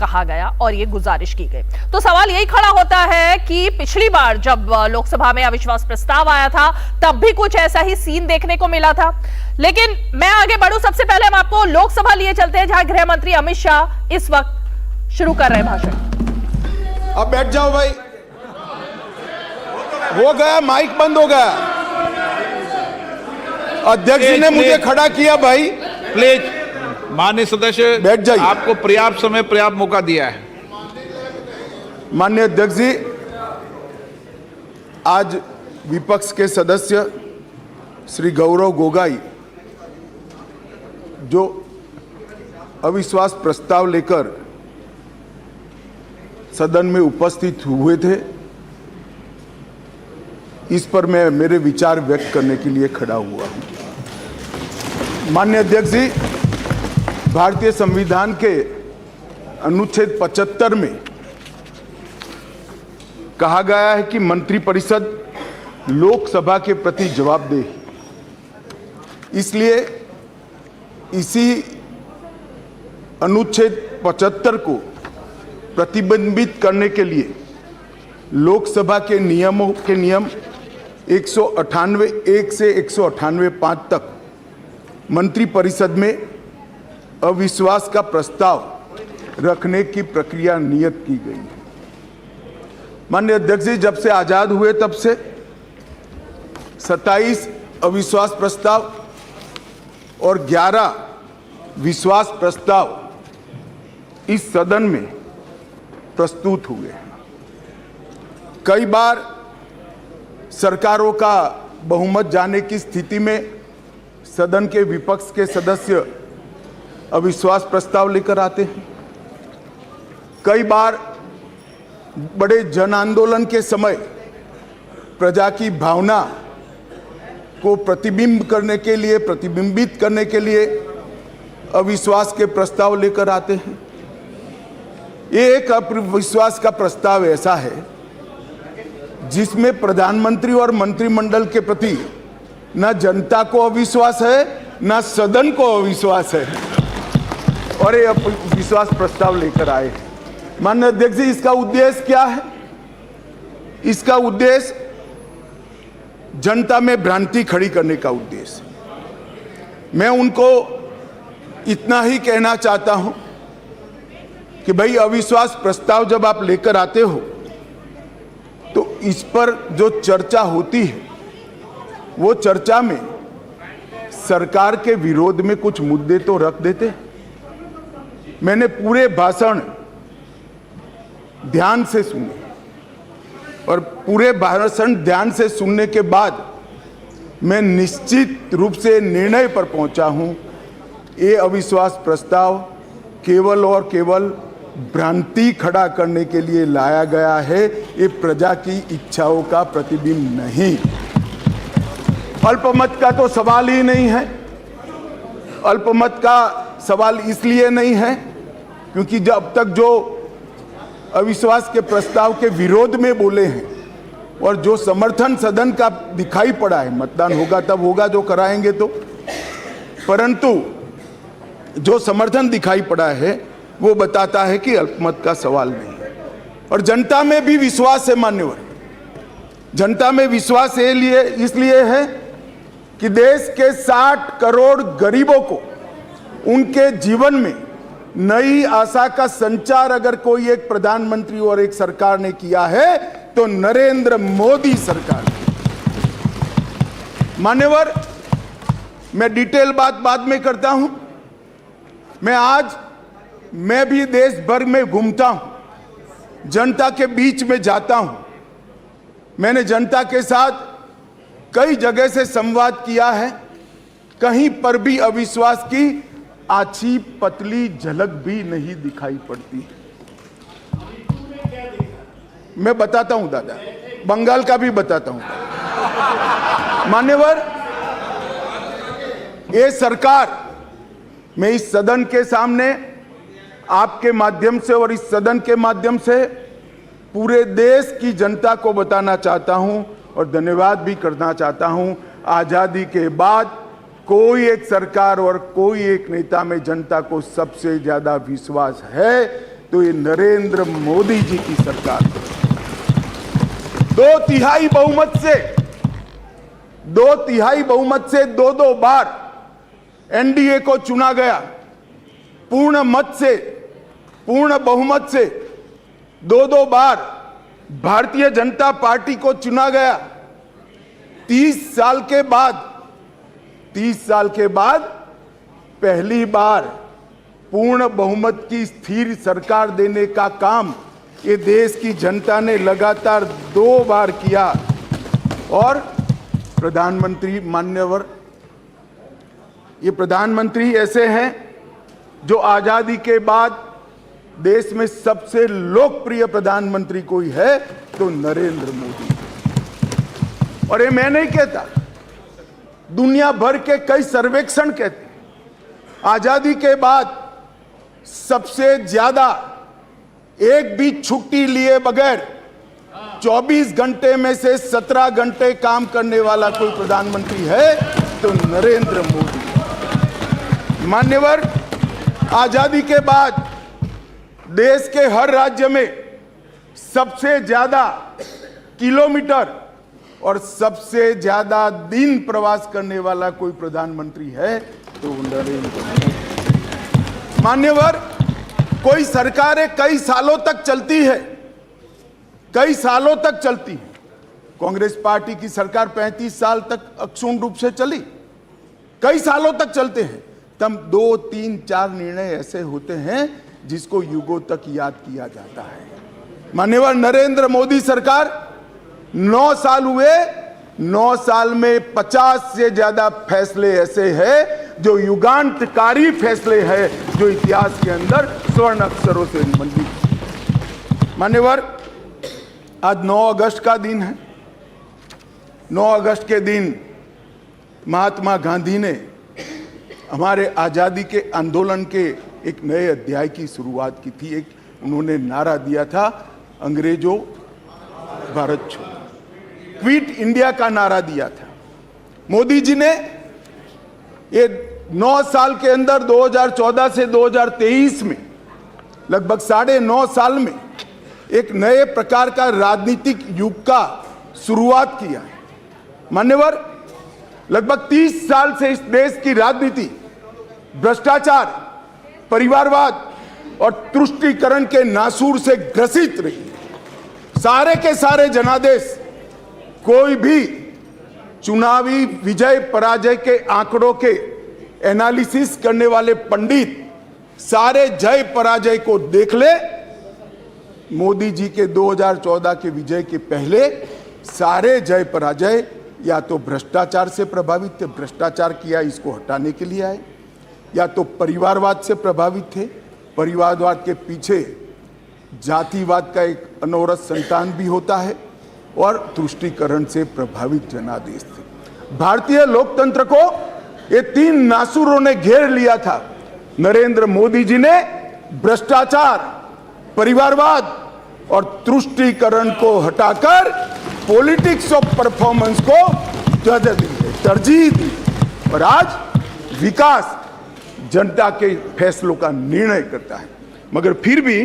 कहा गया और ये गुजारिश की गई। तो सवाल यही खड़ा होता है कि पिछली बार जब लोकसभा में अविश्वास प्रस्ताव आया था तब भी कुछ ऐसा ही सीन देखने को मिला था। लेकिन मैं आगे बढ़ूं, सबसे पहले हम आपको लोकसभा लिए चलते हैं जहां गृह मंत्री अमित शाह इस वक्त शुरू कर रहे हैं भाषण। अब बैठ जाओ भाई, हो गया, माइक बंद हो गया। अध्यक्ष जी ने मुझे खड़ा किया भाई। प्लीज माननीय सदस्य बैठ जाइए। आपको पर्याप्त समय पर्याप्त मौका दिया है। माननीय अध्यक्ष जी, आज विपक्ष के सदस्य श्री गौरव गोगाई जो अविश्वास प्रस्ताव लेकर सदन में उपस्थित हुए थे, इस पर मैं मेरे विचार व्यक्त करने के लिए खड़ा हुआ हूं। माननीय अध्यक्ष जी, भारतीय संविधान के अनुच्छेद 75 में कहा गया है कि मंत्रिपरिषद लोकसभा के प्रति जवाबदेह है। इसलिए इसी अनुच्छेद 75 को प्रतिबंधित करने के लिए लोकसभा के नियम 198(1) से 198(5) तक मंत्रिपरिषद में अविश्वास का प्रस्ताव रखने की प्रक्रिया नियत की गई है। माननीय अध्यक्ष जी, जब से आजाद हुए तब से 27 अविश्वास प्रस्ताव और 11 विश्वास प्रस्ताव इस सदन में प्रस्तुत हुए हैं। कई बार सरकारों का बहुमत जाने की स्थिति में सदन के विपक्ष के सदस्य अविश्वास प्रस्ताव लेकर आते हैं। कई बार बड़े जन आंदोलन के समय प्रजा की भावना को प्रतिबिंबित करने के लिए अविश्वास के प्रस्ताव लेकर आते हैं। ये एक अविश्वास का प्रस्ताव ऐसा है जिसमें प्रधानमंत्री और मंत्रिमंडल के प्रति न जनता को अविश्वास है, न सदन को अविश्वास है, और ये अविश्वास प्रस्ताव लेकर आए। माननीय अध्यक्ष जी, इसका उद्देश्य क्या है? इसका उद्देश्य जनता में भ्रांति खड़ी करने का उद्देश्य। मैं उनको इतना ही कहना चाहता हूं कि भाई, अविश्वास प्रस्ताव जब आप लेकर आते हो तो इस पर जो चर्चा होती है वो चर्चा में सरकार के विरोध में कुछ मुद्दे तो रख देते। मैंने पूरे भाषण ध्यान से सुने और पूरे भाषण ध्यान से सुनने के बाद मैं निश्चित रूप से निर्णय पर पहुंचा हूं, ये अविश्वास प्रस्ताव केवल और केवल भ्रांति खड़ा करने के लिए लाया गया है। ये प्रजा की इच्छाओं का प्रतिबिंब नहीं। अल्पमत का तो सवाल ही नहीं है। अल्पमत का सवाल इसलिए नहीं है क्योंकि जब तक जो अविश्वास के प्रस्ताव के विरोध में बोले हैं और जो समर्थन सदन का दिखाई पड़ा है, मतदान होगा तब होगा जो कराएंगे तो, परंतु जो समर्थन दिखाई पड़ा है वो बताता है कि अल्पमत का सवाल नहीं है। और जनता में भी विश्वास है मान्यवर। जनता में विश्वास इसलिए है कि देश के 60 करोड़ गरीबों को उनके जीवन में नई आशा का संचार अगर कोई एक प्रधानमंत्री और एक सरकार ने किया है तो नरेंद्र मोदी सरकार ने। मान्यवर, मैं डिटेल बात बाद में करता हूं। मैं भी देश भर में घूमता हूं, जनता के बीच में जाता हूं। मैंने जनता के साथ कई जगह से संवाद किया है। कहीं पर भी अविश्वास की आछी पतली झलक भी नहीं दिखाई पड़ती। मैं बताता हूं दादा, बंगाल का भी बताता हूं। मान्यवर, ये सरकार, मैं इस सदन के सामने आपके माध्यम से और इस सदन के माध्यम से पूरे देश की जनता को बताना चाहता हूं और धन्यवाद भी करना चाहता हूं। आजादी के बाद कोई एक सरकार और कोई एक नेता में जनता को सबसे ज्यादा विश्वास है तो ये नरेंद्र मोदी जी की सरकार। 2/3 बहुमत से 2 बार एनडीए को चुना गया। पूर्ण बहुमत से 2 बार भारतीय जनता पार्टी को चुना गया। 30 साल के बाद पहली बार पूर्ण बहुमत की स्थिर सरकार देने का काम ये देश की जनता ने लगातार 2 बार किया। और प्रधानमंत्री मान्यवर, ये प्रधानमंत्री ऐसे हैं जो आजादी के बाद देश में सबसे लोकप्रिय प्रधानमंत्री कोई है तो नरेंद्र मोदी। और ये मैं नहीं कहता, दुनिया भर के कई सर्वेक्षण कहते हैं आजादी के बाद सबसे ज्यादा एक भी छुट्टी लिए बगैर 24 घंटे में से 17 घंटे काम करने वाला कोई प्रधानमंत्री है तो नरेंद्र मोदी। मान्यवर, आजादी के बाद देश के हर राज्य में सबसे ज्यादा किलोमीटर और सबसे ज्यादा दिन प्रवास करने वाला कोई प्रधानमंत्री है तो नरेंद्र मोदी। मान्यवर, कोई सरकारें कई सालों तक चलती है, कांग्रेस पार्टी की सरकार 35 साल तक अक्षुण्ण रूप से चली, कई सालों तक चलते हैं। तब 2, 3, 4 निर्णय ऐसे होते हैं जिसको युगों तक याद किया जाता है। माननीय नरेंद्र मोदी सरकार 9 साल हुए, 9 साल में 50 से ज्यादा फैसले ऐसे हैं जो युगांतकारी फैसले हैं, जो इतिहास के अंदर स्वर्ण अक्षरों से मंडित। मान्यवर, आज 9 अगस्त का दिन है। 9 अगस्त के दिन महात्मा गांधी ने हमारे आजादी के आंदोलन के एक नए अध्याय की शुरुआत की थी। उन्होंने नारा दिया था, अंग्रेजों भारत छोड़ो, क्विट इंडिया का नारा दिया था। मोदी जी ने ये 9 साल के अंदर 2014 से 2023 में लगभग 9.5 साल में एक नए प्रकार का राजनीतिक युग का शुरुआत किया है। मान्यवर, लगभग 30 साल से इस देश की राजनीति भ्रष्टाचार, परिवारवाद और तुष्टीकरण के नासूर से ग्रसित रही है। सारे के सारे जनादेश, कोई भी चुनावी विजय पराजय के आंकड़ों के एनालिसिस करने वाले पंडित सारे जय पराजय को देख ले। मोदी जी के 2014 के विजय के पहले सारे जय पराजय या तो भ्रष्टाचार से प्रभावित थे, भ्रष्टाचार किया इसको हटाने के लिए आए, या तो परिवारवाद से प्रभावित थे, परिवारवाद के पीछे जातिवाद का एक अनवरत संतान भी होता है, और तुष्टीकरण से प्रभावित जनादेश थे। भारतीय लोकतंत्र को ये 3 नासुरों ने घेर लिया था। नरेंद्र मोदी जी ने भ्रष्टाचार, परिवारवाद और तुष्टीकरण को हटाकर पॉलिटिक्स ऑफ परफॉर्मेंस को तरजीह दी, और आज विकास जनता के फैसलों का निर्णय करता है। मगर फिर भी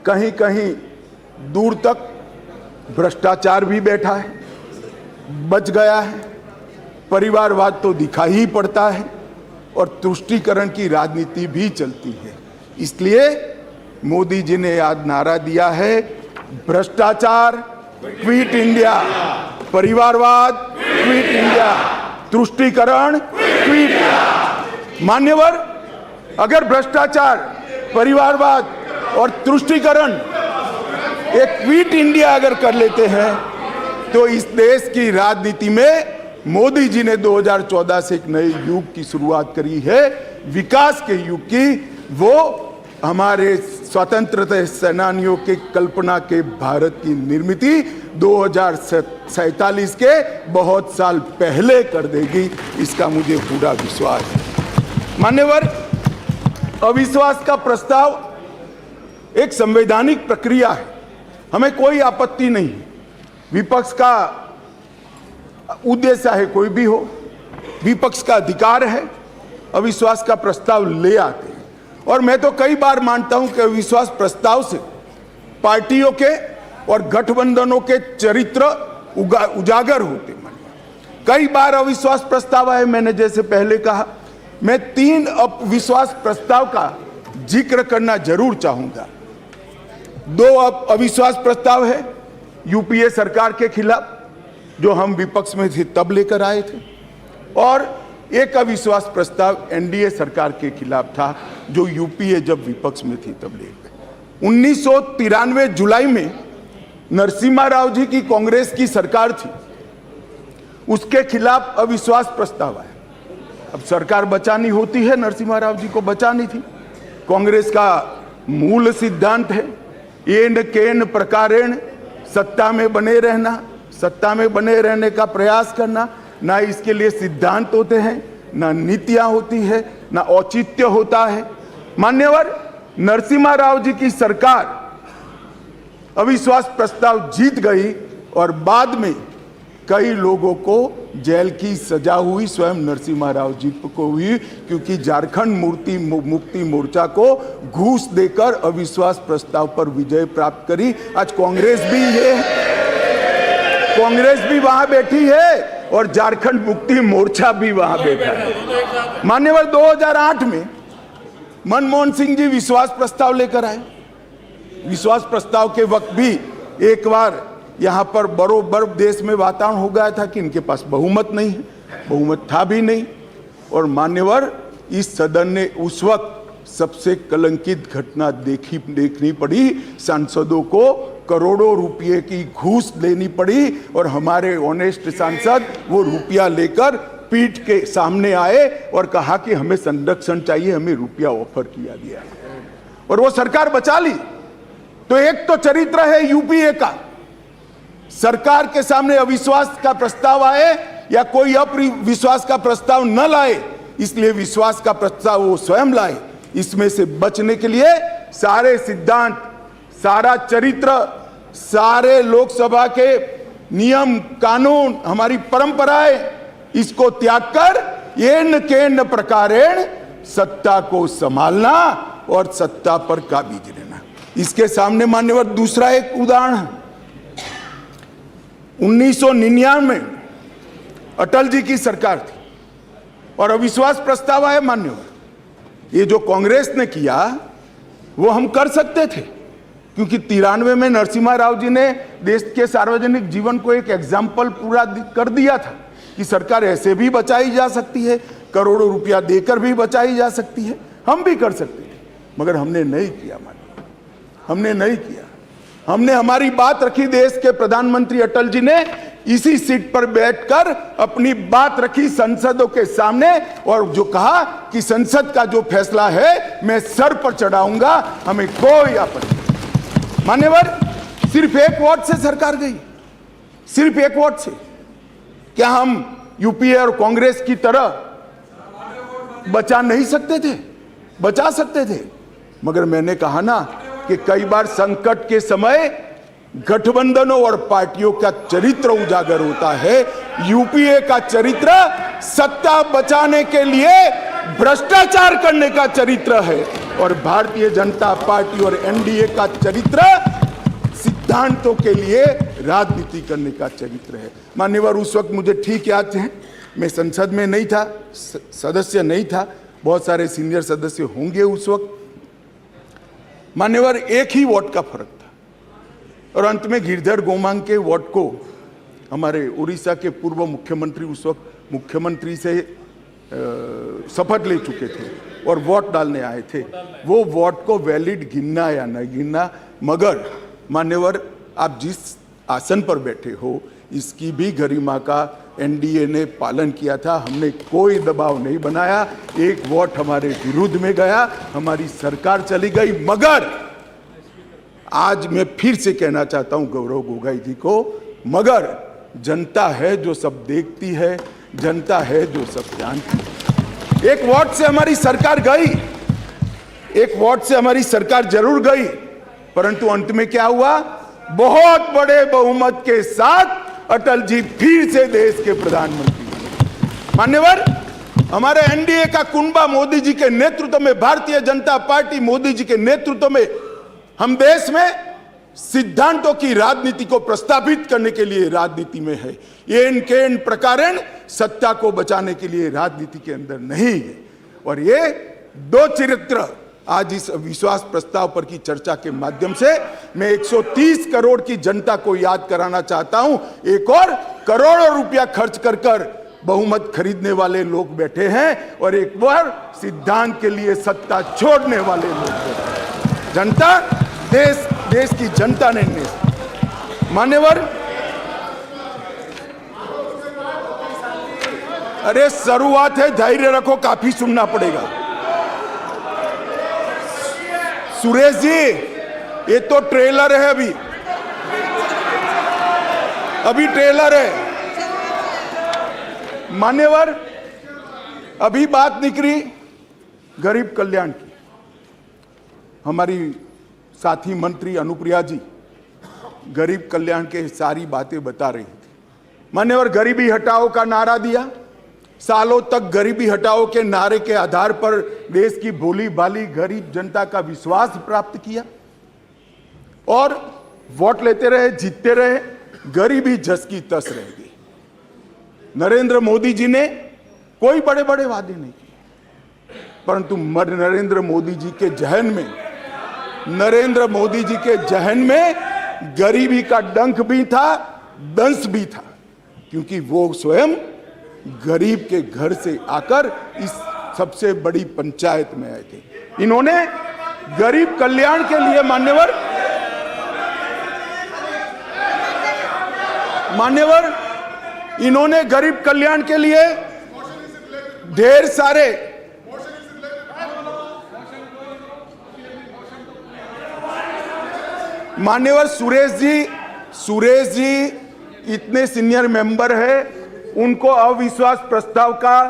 कहीं कहीं दूर तक भ्रष्टाचार भी बैठा है, बच गया है, परिवारवाद तो दिखाई ही पड़ता है, और तुष्टीकरण की राजनीति भी चलती है। इसलिए मोदी जी ने आज नारा दिया है, भ्रष्टाचार क्विट इंडिया, परिवारवाद क्विट इंडिया, तुष्टीकरण क्विट इंडिया। मान्यवर, अगर भ्रष्टाचार, परिवारवाद और तुष्टीकरण एक क्विट इंडिया अगर कर लेते हैं तो इस देश की राजनीति में मोदी जी ने 2014 से एक नए युग की शुरुआत करी है, विकास के युग की। वो हमारे स्वतंत्रता सेनानियों के कल्पना के भारत की निर्मित 2047 के बहुत साल पहले कर देगी, इसका मुझे पूरा विश्वास है। मान्यवर, अविश्वास का प्रस्ताव एक संवैधानिक प्रक्रिया है, हमें कोई आपत्ति नहीं। विपक्ष का उद्देश्य है कोई भी हो, विपक्ष का अधिकार है, अविश्वास का प्रस्ताव ले आते हैं। और मैं तो कई बार मानता हूं कि अविश्वास प्रस्ताव से पार्टियों के और गठबंधनों के चरित्र उजागर होते। कई बार अविश्वास प्रस्ताव आए, मैंने जैसे पहले कहा, मैं 3 अविश्वास प्रस्ताव का जिक्र करना जरूर चाहूंगा। 2 अविश्वास प्रस्ताव है यूपीए सरकार के खिलाफ, जो हम विपक्ष में थे तब लेकर आए थे, और 1 अविश्वास प्रस्ताव एनडीए सरकार के खिलाफ था, जो यूपीए जब विपक्ष में थी तब लेकर। 1993 जुलाई में नरसिम्हा राव जी की कांग्रेस की सरकार थी, उसके खिलाफ अविश्वास प्रस्ताव आया। अब सरकार बचानी होती है, नरसिम्हा राव जी को बचानी थी। कांग्रेस का मूल सिद्धांत है येन केन प्रकारेण सत्ता में बने रहना, सत्ता में बने रहने का प्रयास करना। ना इसके लिए सिद्धांत होते हैं, ना नीतियां होती है, ना औचित्य होता है। मान्यवर नरसिम्हा राव जी की सरकार अविश्वास प्रस्ताव जीत गई और बाद में कई लोगों को जेल की सजा हुई, स्वयं नरसिम्हा राव जी को हुई, क्योंकि झारखंड मुक्ति मोर्चा को घूस देकर अविश्वास प्रस्ताव पर विजय प्राप्त करी। आज कांग्रेस भी वहां बैठी है और झारखंड मुक्ति मोर्चा भी वहां बैठा है। मान्यवर 2008 में मनमोहन सिंह जी विश्वास प्रस्ताव लेकर आए। विश्वास प्रस्ताव के वक्त भी एक बार यहां पर बरोबर देश में वातावरण हो गया था कि इनके पास बहुमत नहीं है, बहुमत था भी नहीं। और मान्यवर इस सदन ने उस वक्त सबसे कलंकित घटना देखनी पड़ी, सांसदों को करोड़ों रुपये की घूस लेनी पड़ी और हमारे ऑनेस्ट सांसद वो रुपया लेकर पीठ के सामने आए और कहा कि हमें संरक्षण चाहिए, हमें रुपया ऑफर किया गया और वो सरकार बचा ली। तो एक तो चरित्र है यूपीए का, सरकार के सामने अविश्वास का प्रस्ताव आए या कोई अविश्वास का प्रस्ताव न लाए, इसलिए विश्वास का प्रस्ताव वो स्वयं लाए। इसमें से बचने के लिए सारे सिद्धांत, सारा चरित्र, सारे लोकसभा के नियम कानून, हमारी परंपराएं, इसको त्याग कर येन केन प्रकारेण सत्ता को संभालना और सत्ता पर काबिज रहना। इसके सामने मान्यवर दूसरा एक उदाहरण है। 1999 में अटल जी की सरकार थी और अविश्वास प्रस्ताव आया। मान्यवर ये जो कांग्रेस ने किया वो हम कर सकते थे, क्योंकि 93 में नरसिम्हा राव जी ने देश के सार्वजनिक जीवन को एक एग्जाम्पल पूरा कर दिया था कि सरकार ऐसे भी बचाई जा सकती है, करोड़ों रुपया देकर भी बचाई जा सकती है। हम भी कर सकते थे, मगर हमने नहीं किया। हमने नहीं किया। हमने हमारी बात रखी। देश के प्रधानमंत्री अटल जी ने इसी सीट पर बैठकर अपनी बात रखी संसदों के सामने और जो कहा कि संसद का जो फैसला है मैं सर पर चढ़ाऊंगा, हमें कोई आपत्ति नहीं। मान्यवर सिर्फ 1 वोट से सरकार गई, सिर्फ 1 वोट से। क्या हम यूपीए और कांग्रेस की तरह बचा नहीं सकते थे? बचा सकते थे, मगर मैंने कहा ना कि कई बार संकट के समय गठबंधनों और पार्टियों का चरित्र उजागर होता है। यूपीए का चरित्र सत्ता बचाने के लिए भ्रष्टाचार करने का चरित्र है और भारतीय जनता पार्टी और एनडीए का चरित्र सिद्धांतों के लिए राजनीति करने का चरित्र है। मान्यवर उस वक्त मुझे ठीक याद है, मैं संसद में नहीं था, सदस्य नहीं था, बहुत सारे सीनियर सदस्य होंगे उस वक्त। मान्यवर 1 ही वोट का फर्क था और अंत में गिरधर गोमांग के वोट को हमारे उड़ीसा के पूर्व मुख्यमंत्री उस वक्त मुख्यमंत्री से शपथ ले चुके थे और वोट डालने आए थे। वो वोट को वैलिड गिनना या न गिनना, मगर मान्यवर आप जिस आसन पर बैठे हो इसकी भी गरिमा का एनडीए ने पालन किया था। हमने कोई दबाव नहीं बनाया। 1 वोट हमारे विरुद्ध में गया, हमारी सरकार चली गई। मगर आज मैं फिर से कहना चाहता हूं गौरव गोगोई जी को, मगर जनता है जो सब देखती है, जनता है जो सब जानती है। 1 वोट से हमारी सरकार गई, 1 वोट से हमारी सरकार जरूर गई, परंतु अंत में क्या हुआ? बहुत बड़े बहुमत के साथ अटल जी फिर से देश के प्रधानमंत्री बने। मान्यवर हमारे एनडीए का कुनबा मोदी जी के नेतृत्व में, भारतीय जनता पार्टी मोदी जी के नेतृत्व में हम देश में सिद्धांतों की राजनीति को प्रस्तावित करने के लिए राजनीति में है। एन केन प्रकारेण सत्ता को बचाने के लिए राजनीति के अंदर नहीं है। और ये दो चरित्र आज इस विश्वास प्रस्ताव पर की चर्चा के माध्यम से मैं 130 करोड़ की जनता को याद कराना चाहता हूं। एक और करोड़ों रुपया खर्च कर बहुमत खरीदने वाले लोग बैठे हैं और एक बार सिद्धांत के लिए सत्ता छोड़ने वाले लोग बैठे हैं। जनता, देश की जनता ने मान्यवर, अरे शुरुआत है, धैर्य रखो, काफी सुनना पड़ेगा। सुरेश जी, ये तो ट्रेलर है, अभी ट्रेलर है। मान्यवर, अभी बात निकली गरीब कल्याण की। हमारी साथी मंत्री अनुप्रिया जी गरीब कल्याण के सारी बातें बता रही थी। मान्यवर, गरीबी हटाओ का नारा दिया, सालों तक गरीबी हटाओ के नारे के आधार पर देश की भोली भाली गरीब जनता का विश्वास प्राप्त किया और वोट लेते रहे, जीतते रहे, गरीबी जस की तस रह गई। नरेंद्र मोदी जी ने कोई बड़े बड़े वादे नहीं किए, परंतु नरेंद्र मोदी जी के जहन में गरीबी का डंक भी था, दंश भी था, क्योंकि वो स्वयं गरीब के घर से आकर इस सबसे बड़ी पंचायत में आए थे। इन्होंने गरीब कल्याण के लिए मान्यवर इन्होंने गरीब कल्याण के लिए ढेर सारे मान्यवर सुरेश जी इतने सीनियर मेंबर है, उनको अविश्वास प्रस्ताव का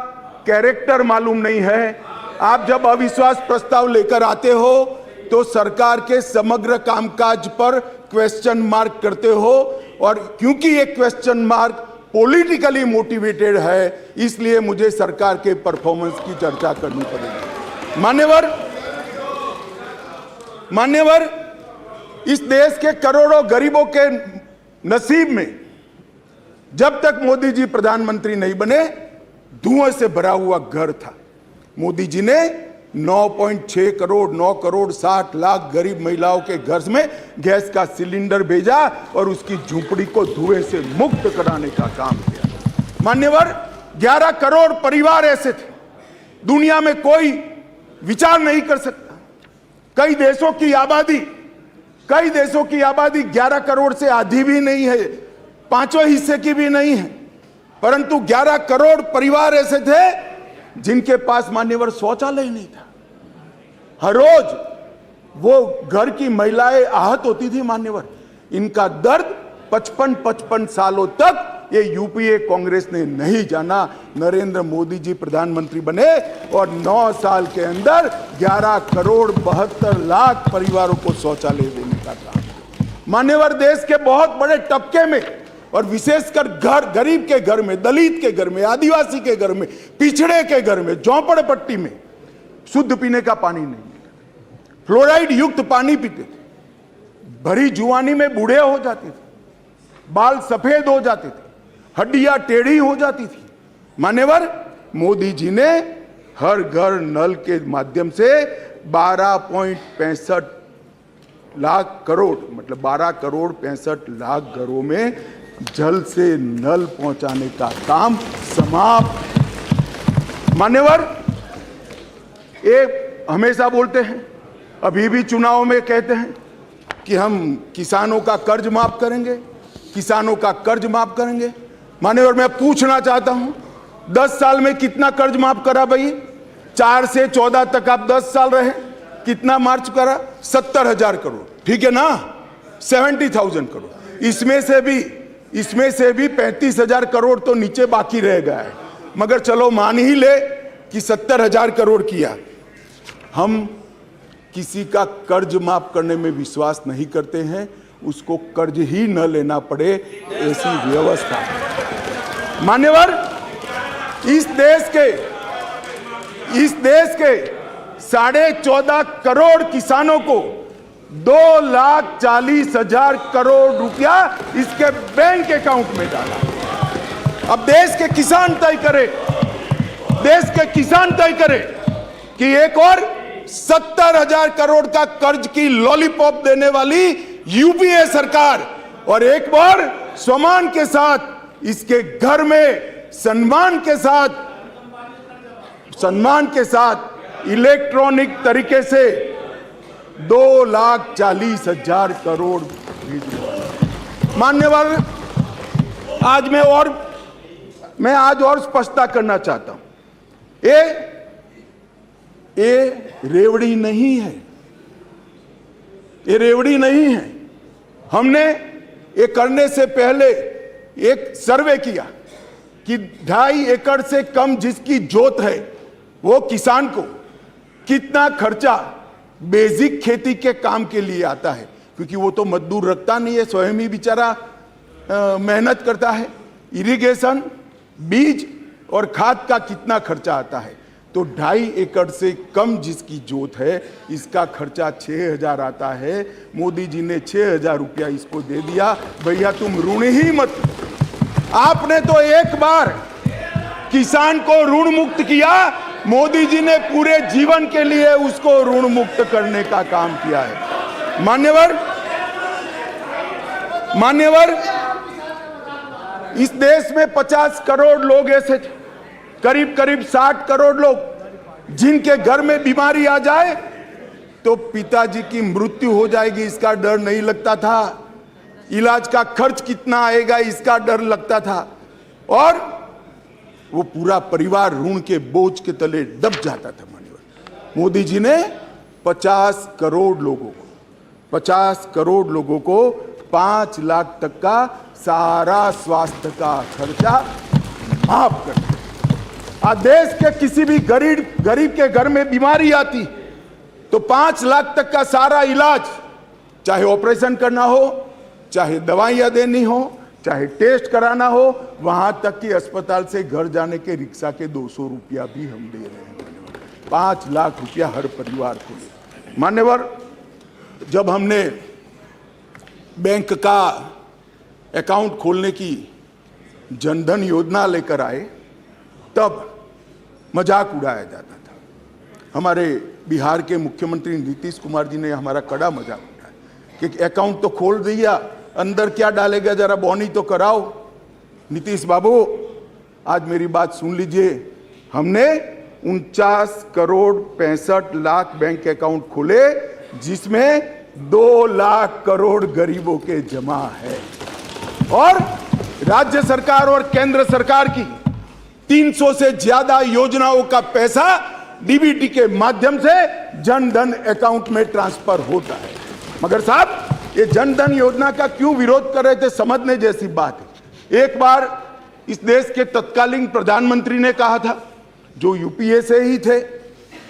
कैरेक्टर मालूम नहीं है। आप जब अविश्वास प्रस्ताव लेकर आते हो तो सरकार के समग्र कामकाज पर क्वेश्चन मार्क करते हो, और क्योंकि ये क्वेश्चन मार्क पॉलिटिकली मोटिवेटेड है, इसलिए मुझे सरकार के परफॉर्मेंस की चर्चा करनी पड़ेगी। मान्यवर, इस देश के करोड़ों गरीबों के नसीब में जब तक मोदी जी प्रधानमंत्री नहीं बने धुएं से भरा हुआ घर था। मोदी जी ने 9.6 करोड़ 9 करोड़ 60 लाख गरीब महिलाओं के घर में गैस का सिलेंडर भेजा और उसकी झोपड़ी को धुएं से मुक्त कराने का काम किया। मान्यवर, 11 करोड़ परिवार ऐसे थे, दुनिया में कोई विचार नहीं कर सकता। कई देशों की आबादी 11 करोड़ से आधी भी नहीं है, 5वें हिस्से की भी नहीं है, परंतु 11 करोड़ परिवार ऐसे थे जिनके पास मान्यवर शौचालय नहीं था। हर रोज वो घर की महिलाएं आहत होती थी। मान्यवर, इनका दर्द 55 सालों तक ये यूपीए कांग्रेस ने नहीं जाना। नरेंद्र मोदी जी प्रधानमंत्री बने और 9 साल के अंदर 11 करोड़ 72 लाख परिवारों को शौचालय देने का काम। मान्यवर, देश के बहुत बड़े तबके में और विशेषकर गरीब के घर में, दलित के घर में, आदिवासी के घर में, पिछड़े के घर में, झोंपड़पट्टी में शुद्ध पीने का पानी नहीं मिलता, फ्लोराइड युक्त पानी पीते थे, भरी जुआनी में बूढ़े हो जाते थे, बाल सफेद हो जाते थे, हड्डियां टेढ़ी हो जाती थी। मान्यवर, मोदी जी ने हर घर नल के माध्यम से 12.65 लाख करोड़ मतलब 12 करोड़ 65 लाख घरों में जल से नल पहुंचाने का काम समाप्त। मान्यवर, ये हमेशा बोलते हैं, अभी भी चुनाव में कहते हैं कि हम किसानों का कर्ज माफ करेंगे, किसानों का कर्ज माफ करेंगे। मान्यवर, मैं पूछना चाहता हूं, 10 साल में कितना कर्ज माफ करा भाई? 4 से 14 तक आप 10 साल रहे, कितना मार्च करा? 70,000 करोड़, ठीक है ना? 70,000 करोड़। इसमें से भी 35,000 करोड़ तो नीचे बाकी रह गया है, मगर चलो मान ही ले कि 70,000 करोड़ किया। हम किसी का कर्ज माफ करने में विश्वास नहीं करते हैं, उसको कर्ज ही न लेना पड़े, ऐसी व्यवस्था। मान्यवर, इस देश के इस देश के 14.5 करोड़ किसानों को 2,40,000 करोड़ रुपया इसके बैंक अकाउंट में डाला। अब देश के किसान तय करे, देश के किसान तय करे कि एक और 70,000 करोड़ का कर्ज की लॉलीपॉप देने वाली यूपीए सरकार और एक बार सम्मान के साथ इसके घर में सम्मान के साथ इलेक्ट्रॉनिक तरीके से 2,40,000 करोड़ भेज। मान्यवर, आज मैं आज और स्पष्टता करना चाहता हूं। ये रेवड़ी नहीं है, ये रेवड़ी नहीं है। हमने ये करने से पहले एक सर्वे किया कि 2.5 एकड़ से कम जिसकी जोत है वो किसान को कितना खर्चा बेसिक खेती के काम के लिए आता है, क्योंकि वो तो मजदूर रखता नहीं है, स्वयं ही बेचारा मेहनत करता है। इरिगेशन, बीज और खाद का कितना खर्चा आता है, तो 2.5 एकड़ से कम जिसकी जोत है इसका खर्चा 6,000 आता है। मोदी जी ने 6,000 रुपया इसको दे दिया। भैया तुम ऋण ही मत, आपने तो एक बार किसान को ऋण मुक्त किया, मोदी जी ने पूरे जीवन के लिए उसको ऋण मुक्त करने का काम किया है। मान्यवर, इस देश में 50 करोड़ लोग ऐसे थे, करीब 60 करोड़ लोग जिनके घर में बीमारी आ जाए तो पिताजी की मृत्यु हो जाएगी इसका डर नहीं लगता था, इलाज का खर्च कितना आएगा इसका डर लगता था, और वो पूरा परिवार ऋण के बोझ के तले दब जाता था। मान्यवर, मोदी जी ने 50 करोड़ लोगों को 5 लाख तक का सारा स्वास्थ्य का खर्चा माफ कर दिया। आज देश के किसी भी गरीब के घर में बीमारी आती तो 5 लाख तक का सारा इलाज, चाहे ऑपरेशन करना हो, चाहे दवाइयां देनी हो, चाहे टेस्ट कराना हो, वहां तक कि अस्पताल से घर जाने के रिक्शा के 200 रुपया भी हम दे रहे हैं। 5 लाख रुपया हर परिवार को। मान्यवर, जब हमने बैंक का अकाउंट खोलने की जनधन योजना लेकर आए तब मजाक उड़ाया जाता था। हमारे बिहार के मुख्यमंत्री नीतीश कुमार जी ने हमारा कड़ा मजाक उड़ाया कि अकाउंट तो खोल दिया, अंदर क्या डालेगा, जरा बॉनी तो कराओ। नीतीश बाबू, आज मेरी बात सुन लीजिए, हमने 49 करोड़ 65 लाख बैंक अकाउंट खोले जिसमें 2 लाख करोड़ गरीबों के जमा है, और राज्य सरकार और केंद्र सरकार की 300 से ज्यादा योजनाओं का पैसा डीबीटी के माध्यम से जनधन अकाउंट में ट्रांसफर होता है। मगर साहब, ये जनधन योजना का क्यों विरोध कर रहे थे, समझने जैसी बात है। एक बार इस देश के तत्कालीन प्रधानमंत्री ने कहा था, जो यूपीए से ही थे,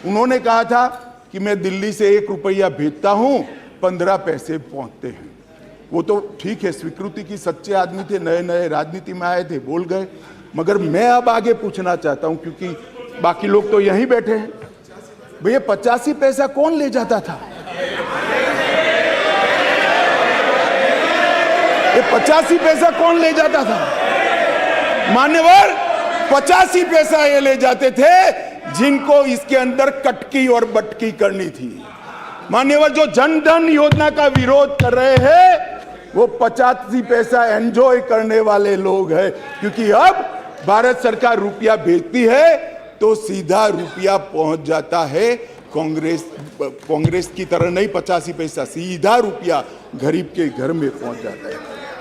उन्होंने कहा था कि मैं दिल्ली से 1 रुपया भेजता हूं, 15 पैसे पहुंचते हैं। वो तो ठीक है, स्वीकृति की सच्चे आदमी थे, नए राजनीति में आए थे, बोल गए। मगर मैं अब आगे पूछना चाहता हूं, क्योंकि बाकी लोग तो यहीं बैठे हैं, भैया 85 पैसा कौन ले जाता था? ये 85 पैसा कौन ले जाता था? मान्यवर, 85 पैसा ये ले जाते थे जिनको इसके अंदर कटकी और बटकी करनी थी। मान्यवर, जो जनधन योजना का विरोध कर रहे हैं वो 85 पैसा एंजॉय करने वाले लोग हैं, क्योंकि अब भारत सरकार रुपया भेजती है तो सीधा रुपया पहुंच जाता है। कांग्रेस की तरह नहीं 85 पैसा, सीधा रुपया गरीब के घर में पहुंच जाता है।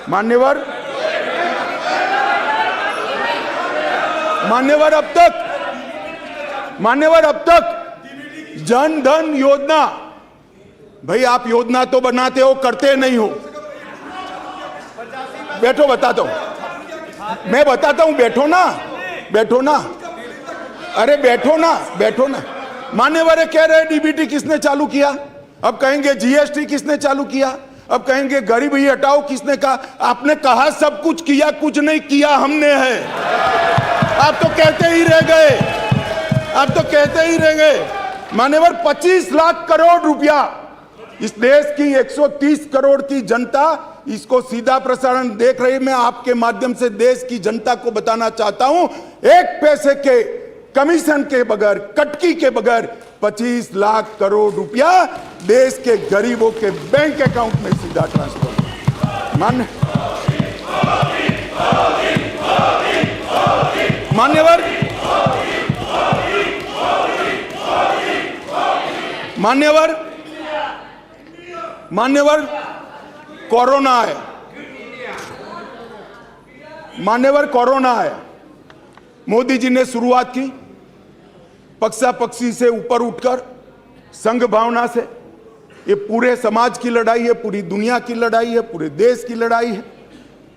मान्यवर, अब तक जनधन योजना, भाई आप योजना तो बनाते हो, करते नहीं हो। बैठो, बताता हूं, मैं बताता हूं, बैठो ना, अरे बैठो ना। मान्यवर कह रहे डीबीटी किसने चालू किया, अब कहेंगे जीएसटी किसने चालू किया, अब कहेंगे गरीबी हटाओ किसने कहा। आपने कहा सब कुछ किया, कुछ नहीं किया हमने है, आप तो कहते ही रह गए। आप तो कहते ही रहेंगे। मान्यवर 25 लाख करोड़ रुपया इस देश की 130 करोड़ की जनता इसको सीधा प्रसारण देख रही। मैं आपके माध्यम से देश की जनता को बताना चाहता हूं, एक पैसे के कमीशन के बगैर, कटकी के बगैर 25 लाख करोड़ रुपया देश के गरीबों के बैंक अकाउंट में सीधा ट्रांसफर। मान्यवर कोरोना है, मान्यवर कोरोना है। मोदी जी ने शुरुआत की पक्षा पक्षी से ऊपर उठकर संघ भावना से। ये पूरे समाज की लड़ाई है, पूरी दुनिया की लड़ाई है, पूरे देश की लड़ाई है।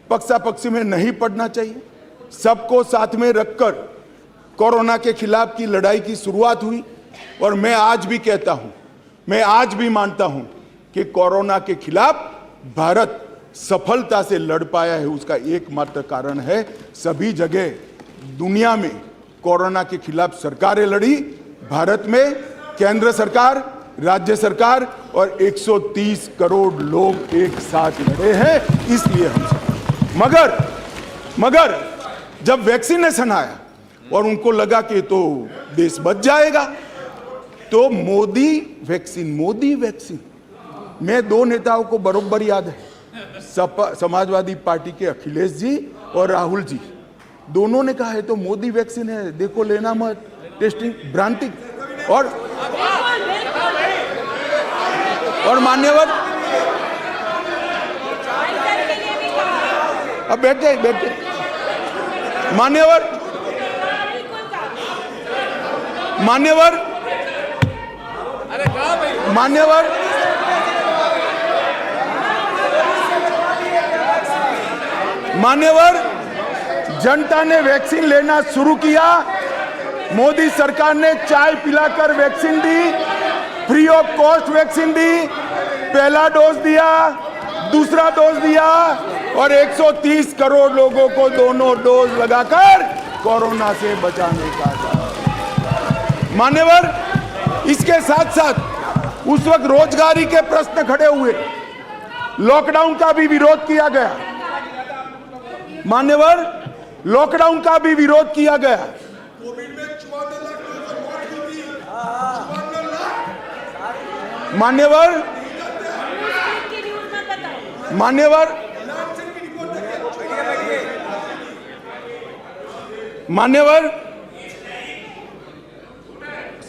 पक्षा पक्षी में नहीं पड़ना चाहिए। सबको साथ में रखकर कोरोना के खिलाफ की लड़ाई की शुरुआत हुई। और मैं आज भी कहता हूं, मैं आज भी मानता हूं कि कोरोना के खिलाफ भारत सफलता से लड़ पाया है। उसका एकमात्र कारण है सभी जगह दुनिया में कोरोना के खिलाफ सरकारें लड़ी, भारत में केंद्र सरकार, राज्य सरकार और 130 करोड़ लोग एक साथ लड़े हैं। इसलिए हम मगर जब वैक्सीनेशन आया और उनको लगा कि तो देश बच जाएगा, तो मोदी वैक्सीन मैं दो नेताओं को बरोबर याद है, समाजवादी पार्टी के अखिलेश जी और राहुल जी, दोनों ने कहा है तो मोदी वैक्सीन है, देखो लेना मत, टेस्टिंग भ्रांति। और मान्यवर अब बैठ जाए मान्यवर जनता ने वैक्सीन लेना शुरू किया। मोदी सरकार ने चाय पिलाकर वैक्सीन दी, फ्री ऑफ कॉस्ट वैक्सीन दी, पहला डोज दिया, दूसरा डोज दिया और 130 करोड़ लोगों को दोनों डोज लगाकर कोरोना से बचाने का था। मान्यवर, इसके साथ साथ उस वक्त रोजगारी के प्रश्न खड़े हुए, लॉकडाउन का भी विरोध किया गया। मान्यवर, लॉकडाउन का भी विरोध किया गया। मान्यवर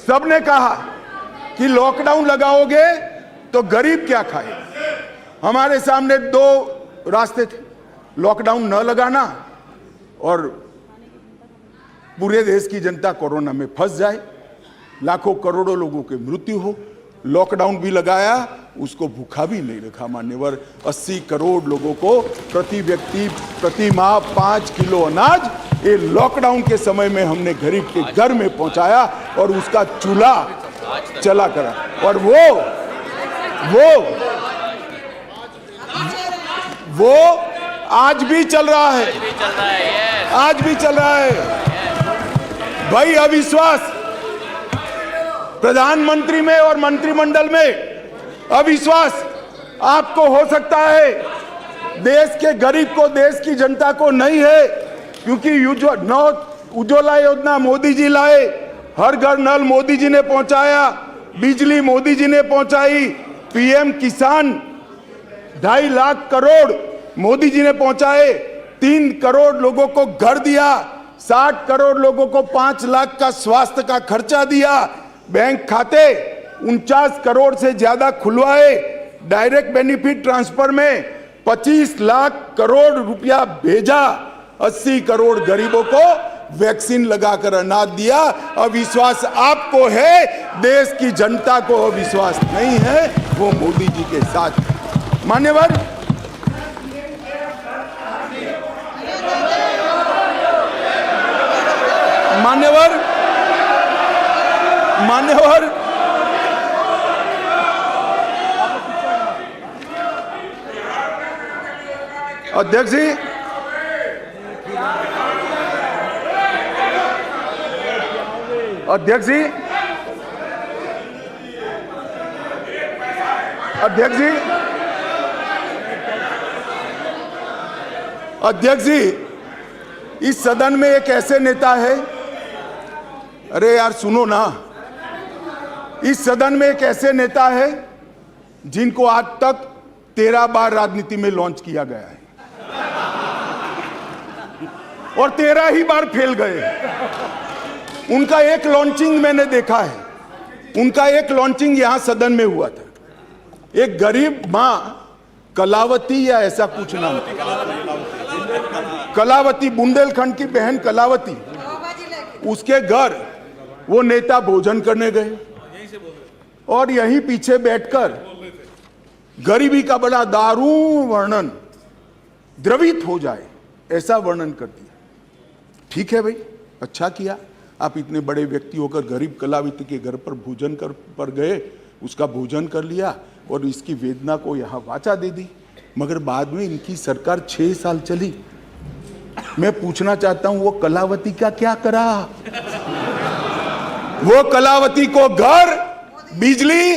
सबने कहा कि लॉकडाउन लगाओगे तो गरीब क्या खाए। हमारे सामने दो रास्ते थे, लॉकडाउन न लगाना और पूरे देश की जनता कोरोना में फंस जाए, लाखों करोड़ों लोगों की मृत्यु हो। लॉकडाउन भी लगाया, उसको भूखा भी नहीं रखा। मान्यवर 80 करोड़ लोगों को प्रति व्यक्ति प्रति माह 5 किलो अनाज ये लॉकडाउन के समय में हमने गरीब के घर में पहुंचाया और उसका चूल्हा चला करा। और वो आज भी चल रहा है, आज भी चल रहा है। भाई अविश्वास प्रधानमंत्री में और मंत्रिमंडल में अविश्वास आपको हो सकता है, देश के गरीब को, देश की जनता को नहीं है, क्योंकि उज्ज्वला योजना मोदी जी लाए, हर घर नल मोदी जी ने पहुंचाया, बिजली मोदी जी ने पहुंचाई, पीएम किसान 2.5 लाख करोड़ मोदी जी ने पहुंचाए, 3 करोड़ लोगों को घर दिया, 60 करोड़ लोगों को 5 लाख का स्वास्थ्य का खर्चा दिया, बैंक खाते 49 करोड़ से ज्यादा खुलवाए, डायरेक्ट बेनिफिट ट्रांसफर में 25 लाख करोड़ रुपया भेजा, 80 करोड़ गरीबों को वैक्सीन लगाकर अनाज दिया। अविश्वास आपको है, देश की जनता को अविश्वास नहीं है, वो मोदी जी के साथ। मान्यवर अध्यक्ष जी, अध्यक्ष जी, अध्यक्ष जी, अध्यक्ष जी, इस सदन में एक ऐसे नेता है, अरे यार सुनो ना, इस सदन में एक ऐसे नेता है जिनको आज तक 13 बार राजनीति में लॉन्च किया गया है और 13 ही बार फेल गए। उनका एक लॉन्चिंग मैंने देखा है, उनका एक लॉन्चिंग यहां सदन में हुआ था। एक गरीब मां कलावती या ऐसा कुछ नाम, कलावती, बुंदेलखंड की बहन कलावती, उसके घर वो नेता भोजन करने गए और यहीं पीछे बैठकर गरीबी का बड़ा दारुण वर्णन, द्रवित हो जाए ऐसा वर्णन कर दिया। ठीक है भाई, अच्छा किया, आप इतने बड़े व्यक्ति होकर गरीब कलावती के घर पर भोजन पर गए, उसका भोजन कर लिया और इसकी वेदना को यहाँ वाचा दे दी। मगर बाद में इनकी सरकार 6 साल चली। मैं पूछना चाहता हूं वो कलावती का क्या करा? वो कलावती को घर, बिजली,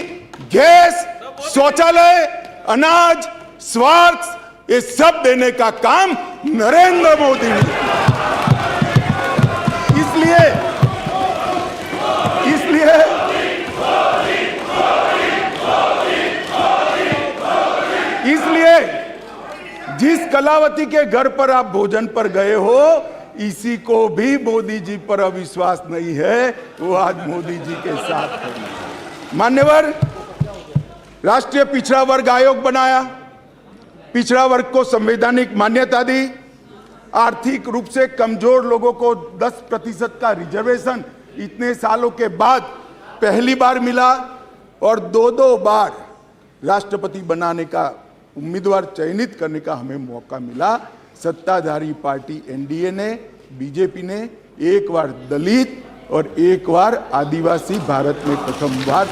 गैस, शौचालय, अनाज, स्वास्थ्य, ये सब देने का काम नरेंद्र मोदी ने। इसलिए जिस कलावती के घर पर आप भोजन पर गए हो, इसी को भी मोदी जी पर अविश्वास नहीं है, वो आज मोदी जी के साथ है। मान्यवर, राष्ट्रीय पिछड़ा वर्ग आयोग बनाया, पिछड़ा वर्ग को संवैधानिक मान्यता दी, आर्थिक रूप से कमजोर लोगों को 10% का रिजर्वेशन इतने सालों के बाद पहली बार मिला और 2 बार राष्ट्रपति बनाने का उम्मीदवार चयनित करने का हमें मौका मिला। सत्ताधारी पार्टी एनडीए ने, बीजेपी ने एक बार दलित और एक बार आदिवासी भारत में प्रथम बार।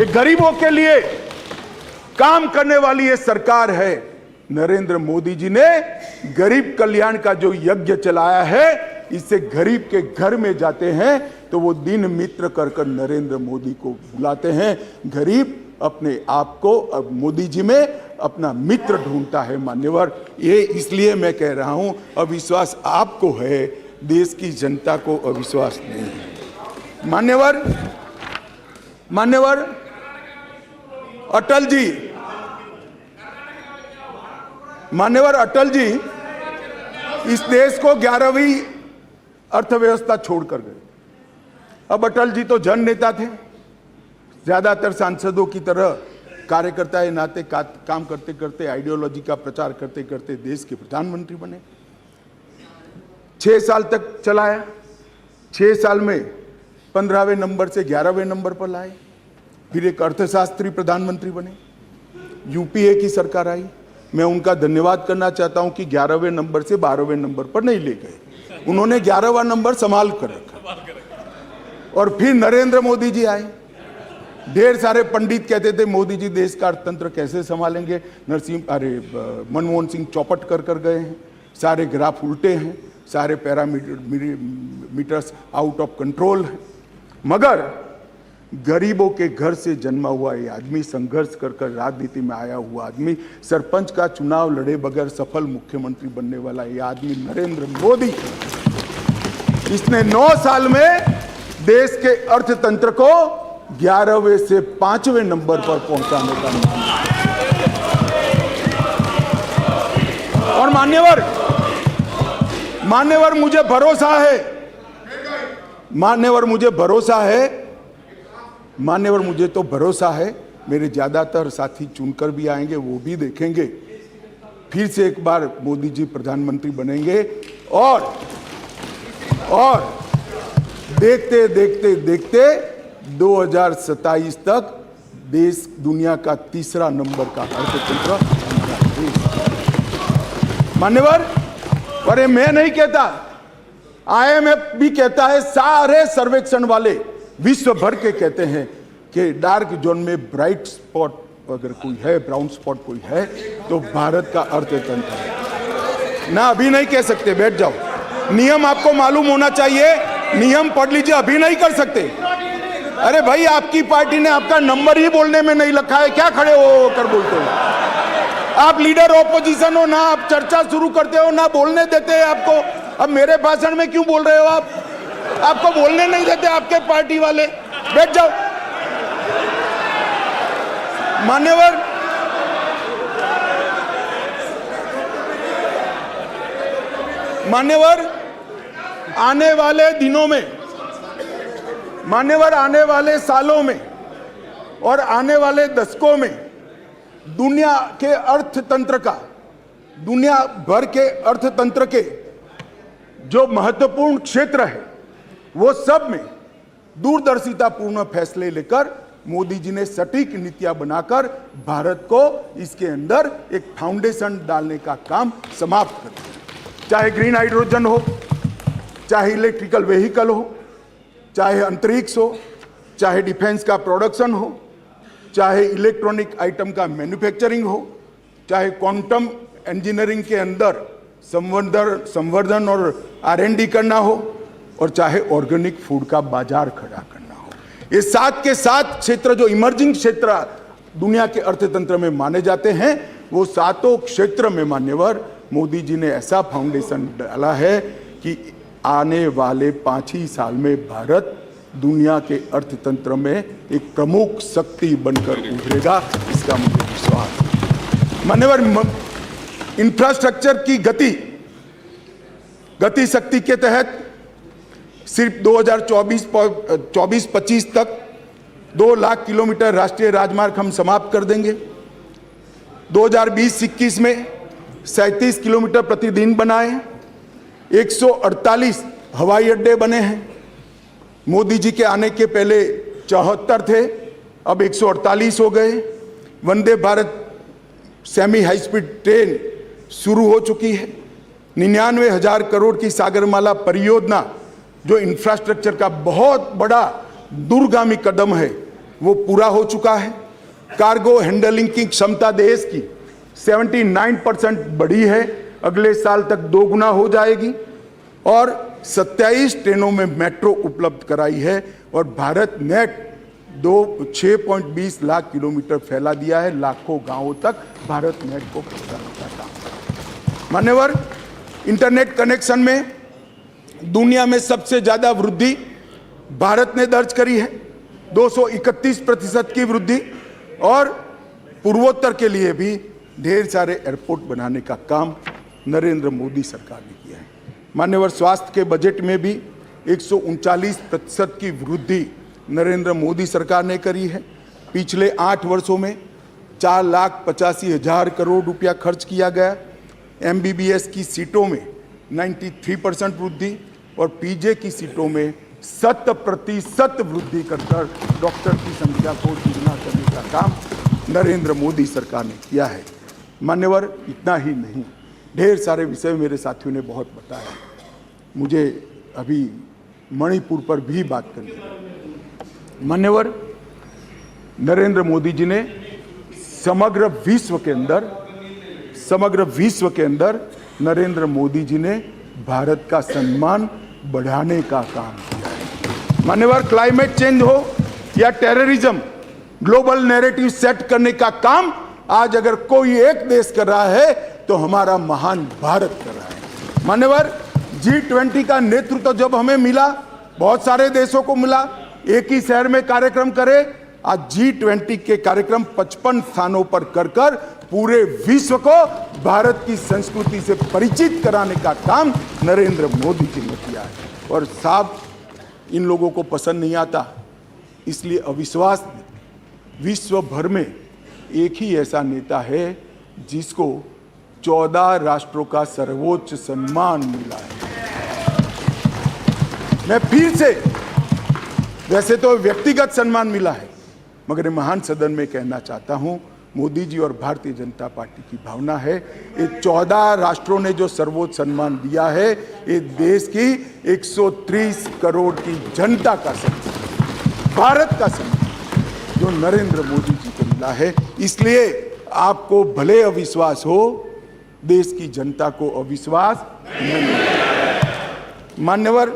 एक गरीबों के लिए काम करने वाली ये सरकार है। नरेंद्र मोदी जी ने गरीब कल्याण का जो यज्ञ चलाया है, इससे गरीब के घर में जाते हैं तो वो दिन मित्र कर नरेंद्र मोदी को बुलाते हैं। गरीब अपने आप को मोदी जी में अपना मित्र ढूंढता है। मान्यवर, ये इसलिए मैं कह रहा हूं, अविश्वास आपको है, देश की जनता को अविश्वास नहीं है। मान्यवर अटल जी इस देश को 11वीं अर्थव्यवस्था छोड़कर गए। अब अटल जी तो जन नेता थे, ज्यादातर सांसदों की तरह कार्यकर्ता के नाते काम करते करते, आइडियोलॉजी का प्रचार करते करते देश के प्रधानमंत्री बने। 6 साल तक चलाया, 6 साल में 15वें नंबर से 11वें नंबर पर लाए, फिर एक अर्थशास्त्री प्रधानमंत्री बने, यूपीए की सरकार आई। मैं उनका धन्यवाद करना चाहता हूं कि 11वें नंबर से 12वें नंबर पर नहीं ले गए, उन्होंने 11वां नंबर संभाल कर रखा। और फिर नरेंद्र मोदी जी आए। ढेर सारे पंडित कहते थे मोदी जी देश का अर्थतंत्र कैसे संभालेंगे, मनमोहन सिंह चौपट कर गए हैं, सारे ग्राफ उल्टे हैं, सारे पैरामीटर्स आउट ऑफ कंट्रोल हैं। मगर गरीबों के घर से जन्मा हुआ ये आदमी, संघर्ष कर राजनीति में आया हुआ आदमी, सरपंच का चुनाव लड़े बगैर सफल मुख्यमंत्री बनने वाला ये आदमी नरेंद्र मोदी, इसने 9 साल में देश के अर्थतंत्र को 11वें से 5वें नंबर पर पहुंचाने का काम। और मान्यवर मुझे भरोसा है, मुझे तो भरोसा है, मेरे ज्यादातर साथी चुनकर भी आएंगे, वो भी देखेंगे, फिर से एक बार मोदी जी प्रधानमंत्री बनेंगे और देखते देखते 2027 तक देश दुनिया का 3रा नंबर का अर्थतंत्र। मान्यवर, अरे मैं नहीं कहता, आईएमएफ भी कहता है, सारे सर्वेक्षण वाले विश्व भर के कहते हैं कि डार्क जोन में ब्राइट स्पॉट अगर कोई है, ब्राउन स्पॉट कोई है, तो भारत का अर्थतंत्र है ना। अभी नहीं कह सकते, बैठ जाओ। नियम आपको मालूम होना चाहिए नियम पढ़ लीजिए, अभी नहीं कर सकते। अरे भाई, आपकी पार्टी ने आपका नंबर ही बोलने में नहीं रखा है, क्या खड़े हो कर बोलते हो? आप लीडर ऑपोजिशन हो ना, आप चर्चा शुरू करते हो ना, बोलने देते हैं आपको। अब मेरे भाषण में क्यों बोल रहे हो आप? आपको बोलने नहीं देते आपके पार्टी वाले। बैठ जाओ। मान्यवर, आने वाले दिनों में, मान्यवर आने वाले सालों में और आने वाले दशकों में दुनिया के अर्थतंत्र का, दुनिया भर के अर्थतंत्र के जो महत्वपूर्ण क्षेत्र है वो सब में दूरदर्शितापूर्ण फैसले लेकर मोदी जी ने सटीक नीतियां बनाकर भारत को इसके अंदर एक फाउंडेशन डालने का काम समाप्त कर दिया। चाहे ग्रीन हाइड्रोजन हो, चाहे इलेक्ट्रिकल व्हीकल हो, चाहे अंतरिक्ष हो, चाहे डिफेंस का प्रोडक्शन हो, चाहे इलेक्ट्रॉनिक आइटम का मैन्युफैक्चरिंग हो, चाहे क्वांटम इंजीनियरिंग के अंदर संवर्धन और R&D करना हो, और चाहे ऑर्गेनिक फूड का बाजार खड़ा करना हो। ये साथ के साथ क्षेत्र जो इमर्जिंग क्षेत्र दुनिया के अर्थतंत्र में माने जाते हैं, वो सातों क्षेत्र में मान्यवर मोदी जी ने ऐसा फाउंडेशन डाला है कि आने वाले 5 ही साल में भारत दुनिया के अर्थतंत्र में एक प्रमुख शक्ति बनकर उभरेगा, इसका मुझे विश्वास है। मान्यवर, इंफ्रास्ट्रक्चर की गति शक्ति के तहत सिर्फ 2024-25 तक 2 लाख किलोमीटर राष्ट्रीय राजमार्ग हम समाप्त कर देंगे। 2020-21 में 37 किलोमीटर प्रतिदिन बनाए, 148 हवाई अड्डे बने हैं। मोदी जी के आने के पहले 74 थे, अब 148 हो गए। Vande Bharat semi high speed train शुरू हो चुकी है। 99,000 करोड़ की सागरमाला परियोजना जो इंफ्रास्ट्रक्चर का बहुत बड़ा दूरगामी कदम है, वो पूरा हो चुका है। कार्गो हैंडलिंग की क्षमता देश की 79% बढ़ी है, अगले साल तक 2 गुना हो जाएगी। और 27 ट्रेनों में मेट्रो उपलब्ध कराई है, और भारत नेट 6.20 लाख किलोमीटर फैला दिया है। लाखों गांवों तक भारत नेट को पहुंचाने का काम। मान्यवर, इंटरनेट कनेक्शन में दुनिया में सबसे ज्यादा वृद्धि भारत ने दर्ज करी है, 231% की वृद्धि। और पूर्वोत्तर के लिए भी ढेर सारे एयरपोर्ट बनाने का काम नरेंद्र मोदी सरकार ने किया है। मान्यवर, स्वास्थ्य के बजट में भी 139% की वृद्धि नरेंद्र मोदी सरकार ने करी है। पिछले 8 वर्षों में 4,85,000 करोड़ रुपया खर्च किया गया। MBBS की सीटों में 93% वृद्धि और PJ की सीटों में 100% वृद्धि कर डॉक्टर की संख्या को दुगना करने का काम नरेंद्र मोदी सरकार ने किया है। मान्यवर, इतना ही नहीं, ढेर सारे विषय मेरे साथियों ने बहुत बताया। मुझे अभी मणिपुर पर भी बात करनी है। मान्यवर, नरेंद्र मोदी जी ने समग्र विश्व के अंदर नरेंद्र मोदी जी ने भारत का सम्मान बढ़ाने का काम किया है। मान्यवर, क्लाइमेट चेंज हो या टेररिज्म, ग्लोबल नैरेटिव सेट करने का काम आज अगर कोई एक देश कर रहा है तो हमारा महान भारत कर रहा है। मान्यवर, G20 का नेतृत्व जब हमें मिला, बहुत सारे देशों को मिला, एक ही शहर में कार्यक्रम करे। आज G20 के कार्यक्रम 55 स्थानों पर कर पूरे विश्व को भारत की संस्कृति से परिचित कराने का काम नरेंद्र मोदी जी ने किया है। और साहब, इन लोगों को पसंद नहीं आता, इसलिए अविश्वास विश्व भर में एक ही ऐसा नेता है जिसको 14 राष्ट्रों का सर्वोच्च सम्मान मिला है। मैं फिर से, वैसे तो व्यक्तिगत सम्मान मिला है, मगर महान सदन में कहना चाहता हूं, मोदी जी और भारतीय जनता पार्टी की भावना है, ये 14 राष्ट्रों ने जो सर्वोच्च सम्मान दिया है, ये देश की 130 करोड़ की जनता का सम्मान, भारत का सम्मान जो नरेंद्र मोदी जी को मिला है। इसलिए आपको भले अविश्वास हो, देश की जनता को अविश्वास नहीं। मान्यवर,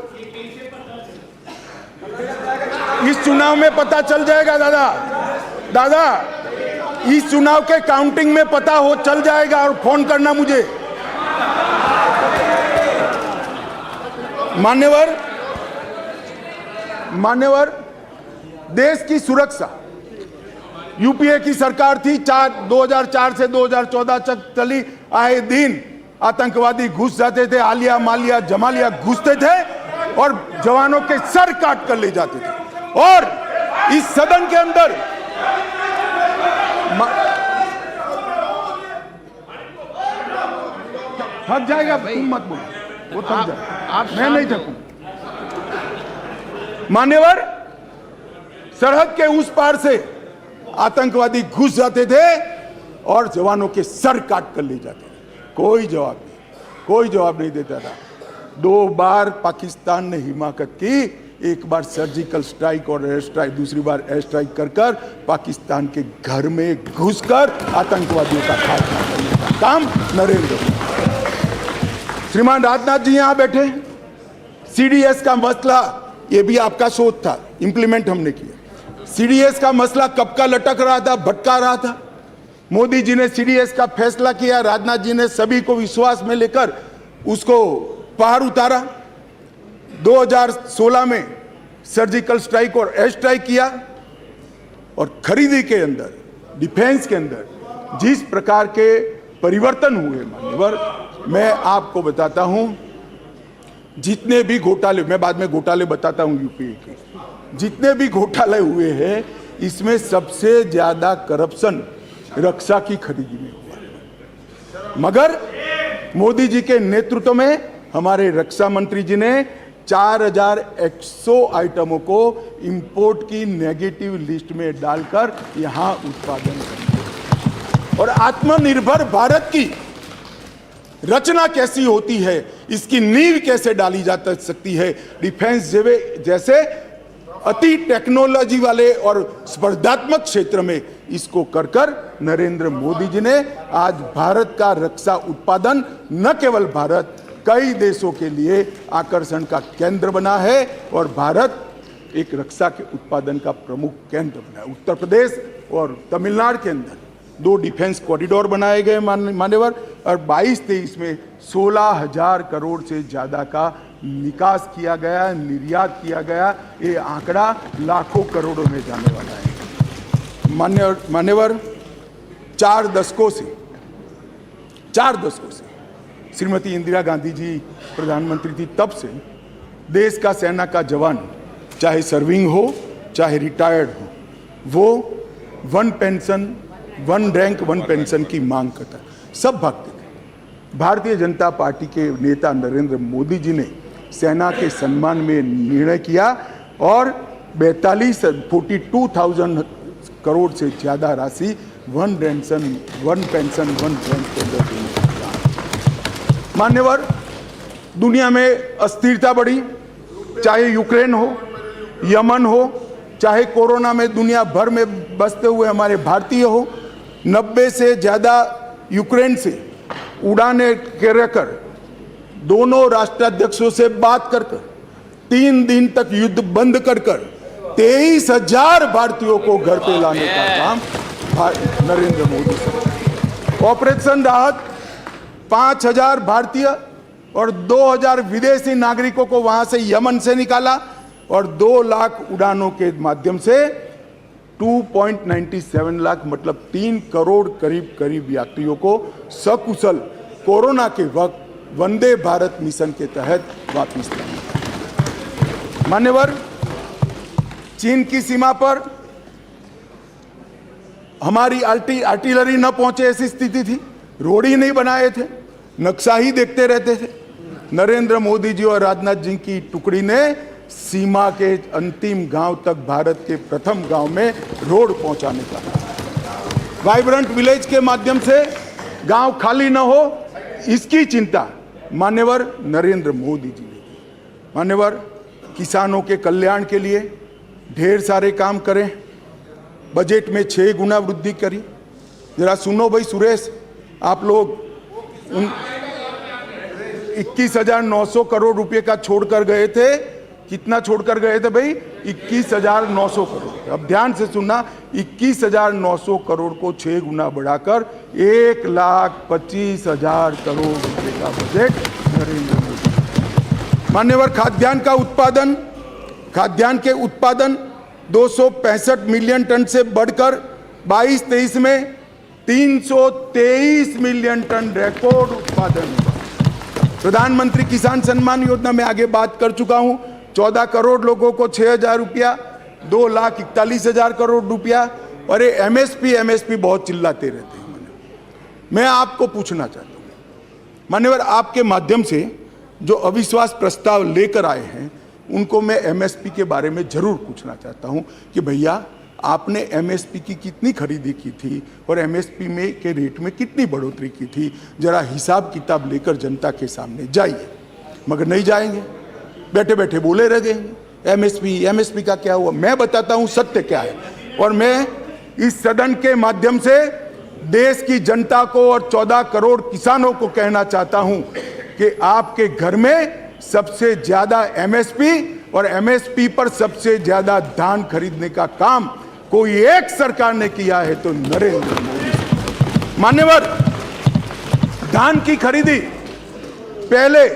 इस चुनाव में पता चल जाएगा दादा, इस चुनाव के काउंटिंग में पता हो चल जाएगा, और फोन करना मुझे। मान्यवर, देश की सुरक्षा, यूपीए की सरकार थी, 2004 से 2014 तक चली। आए दिन आतंकवादी घुस जाते थे, आलिया मालिया जमालिया घुसते थे और जवानों के सर काट कर ले जाते थे। और इस सदन के अंदर थक जाएगा, तुम मत बोलो, वो थक जाएगा, मैं नहीं थकूं। मान्यवर, सरहद के उस पार से आतंकवादी घुस जाते थे और जवानों के सर काट कर ले जाते थे। कोई जवाब नहीं देता था। 2 बार पाकिस्तान ने हिमाकत की, एक बार सर्जिकल स्ट्राइक और एयर स्ट्राइक, दूसरी बार एयर स्ट्राइक कर पाकिस्तान के घर में घुसकर आतंकवादियों का खात्मा करने का काम नरेंद्र मोदी। श्रीमान राजनाथ जी यहां बैठे। सीडीएस का मसला, ये भी आपका सोच था, इंप्लीमेंट हमने किया। सीडीएस का मसला कब का लटक रहा था, भटका रहा था। मोदी जी ने सीडीएस का फैसला किया, राजनाथ जी ने सभी को विश्वास में लेकर उसको पार उतारा। 2016 में सर्जिकल स्ट्राइक और एयर स्ट्राइक किया, और खरीदी के अंदर, डिफेंस के अंदर जिस प्रकार के परिवर्तन हुए मान्यवर, मैं आपको बताता हूं, जितने भी घोटाले, मैं बाद में घोटाले बताता हूं यूपीए के, जितने भी घोटाले हुए हैं, इसमें सबसे ज्यादा करप्शन रक्षा की खरीदी में हुआ। मगर मोदी जी के नेतृत्व में हमारे रक्षा मंत्री जी ने 4100 आइटमों को इंपोर्ट की नेगेटिव लिस्ट में डालकर यहां उत्पादन किया। और आत्मनिर्भर भारत की रचना कैसी होती है, इसकी नींव कैसे डाली जा सकती है, डिफेंस जैसे अति टेक्नोलॉजी वाले और स्पर्धात्मक क्षेत्र में इसको कर नरेंद्र मोदी जी ने आज भारत का रक्षा उत्पादन न केवल भारत, कई देशों के लिए आकर्षण का केंद्र बना है, और भारत एक रक्षा के उत्पादन का प्रमुख केंद्र बना है। उत्तर प्रदेश और तमिलनाडु के अंदर 2 डिफेंस कॉरिडोर बनाए गए मान्यवर, और 22-23 में 16,000 करोड़ से ज्यादा का निकास किया गया, निर्यात किया गया। ये आंकड़ा लाखों करोड़ों में जाने वाला है मान्यवर। 4 दशकों से श्रीमती इंदिरा गांधी जी प्रधानमंत्री थी, तब से देश का सेना का जवान, चाहे सर्विंग हो चाहे रिटायर्ड हो, वो 1 पेंशन 1 रैंक 1 पेंशन की मांग करता है। सब भागते थे। भारतीय जनता पार्टी के नेता नरेंद्र मोदी जी ने सेना के सम्मान में निर्णय किया, और 42,000 करोड़ से ज्यादा राशि 1 पेंशन 1 रैंक के अंदर देने का काम। मान्यवर, दुनिया में अस्थिरता बढ़ी, चाहे यूक्रेन हो, यमन हो, चाहे कोरोना में दुनिया भर में बसते हुए हमारे भारतीय हो। 90 से ज्यादा यूक्रेन से उड़ाने कर दोनों राष्ट्राध्यक्षों से बात कर 3 दिन तक युद्ध बंद कर 23,000 भारतीयों को घर पे लाने का काम नरेंद्र मोदी से। ऑपरेशन राहत 5,000 भारतीय और 2,000 विदेशी नागरिकों को वहां से यमन से निकाला, और 2 लाख उड़ानों के माध्यम से 2.97 लाख मतलब 3 करोड़ करीब यात्रियों को सकुशल कोरोना के वक्त वंदे भारत मिशन के तहत वापस लाया। मान्यवर, चीन की सीमा पर हमारी आर्टिलरी न पहुंचे ऐसी स्थिति थी, रोड ही नहीं बनाए थे, नक्शा ही देखते रहते थे। नरेंद्र मोदी जी और राजनाथ जी की टुकड़ी ने सीमा के अंतिम गांव तक भारत के प्रथम गांव में रोड पहुंचाने का, वाइब्रेंट विलेज के माध्यम से गांव खाली न हो, इसकी चिंता मान्यवर नरेंद्र मोदी जी ने की। मान्यवर, किसानों के कल्याण के लिए ढेर सारे काम करें, बजट में 6 गुना वृद्धि करी। जरा सुनो भाई सुरेश, आप लोग 21,900 करोड़ रुपए का छोड़कर गए थे। कितना छोड़कर गए थे भाई? 21,900 करोड़। अब ध्यान से सुनना, 21,900 करोड़ को 6 गुना बढ़ाकर 1,25,000 करोड़ रुपए का बजट नरेंद्र मोदी। मान्यवर, खाद्यान्न के उत्पादन 265 मिलियन टन से बढ़कर 22-23 में 323 मिलियन टन रिकॉर्ड उत्पादन हुआ। प्रधानमंत्री किसान सम्मान योजना में आगे बात कर चुका हूं। 14 करोड़ लोगों को 6,000 रुपया, 2,41,000 करोड़ रुपया। और ये एमएसपी बहुत चिल्लाते रहते हैं। मैं आपको पूछना चाहता हूं मान्यवर, आपके माध्यम से जो अविश्वास प्रस्ताव लेकर आए हैं उनको मैं एमएसपी के बारे में जरूर पूछना चाहता हूं कि भैया आपने एमएसपी की कितनी खरीदी की थी और एमएसपी में के रेट में कितनी बढ़ोतरी की थी। जरा हिसाब किताब लेकर जनता के सामने जाइए। मगर नहीं जाएंगे, बैठे बैठे बोले रह गएंगे एमएसपी का क्या हुआ। मैं बताता हूं सत्य क्या है। और मैं इस सदन के माध्यम से देश की जनता को और 14 करोड़ किसानों को कहना चाहता हूं कि आपके घर में सबसे ज्यादा एमएसपी और एमएसपी पर सबसे ज्यादा धान खरीदने का काम कोई एक सरकार ने किया है तो नरेंद्र मोदी। मान्यवर, धान की खरीदी पहले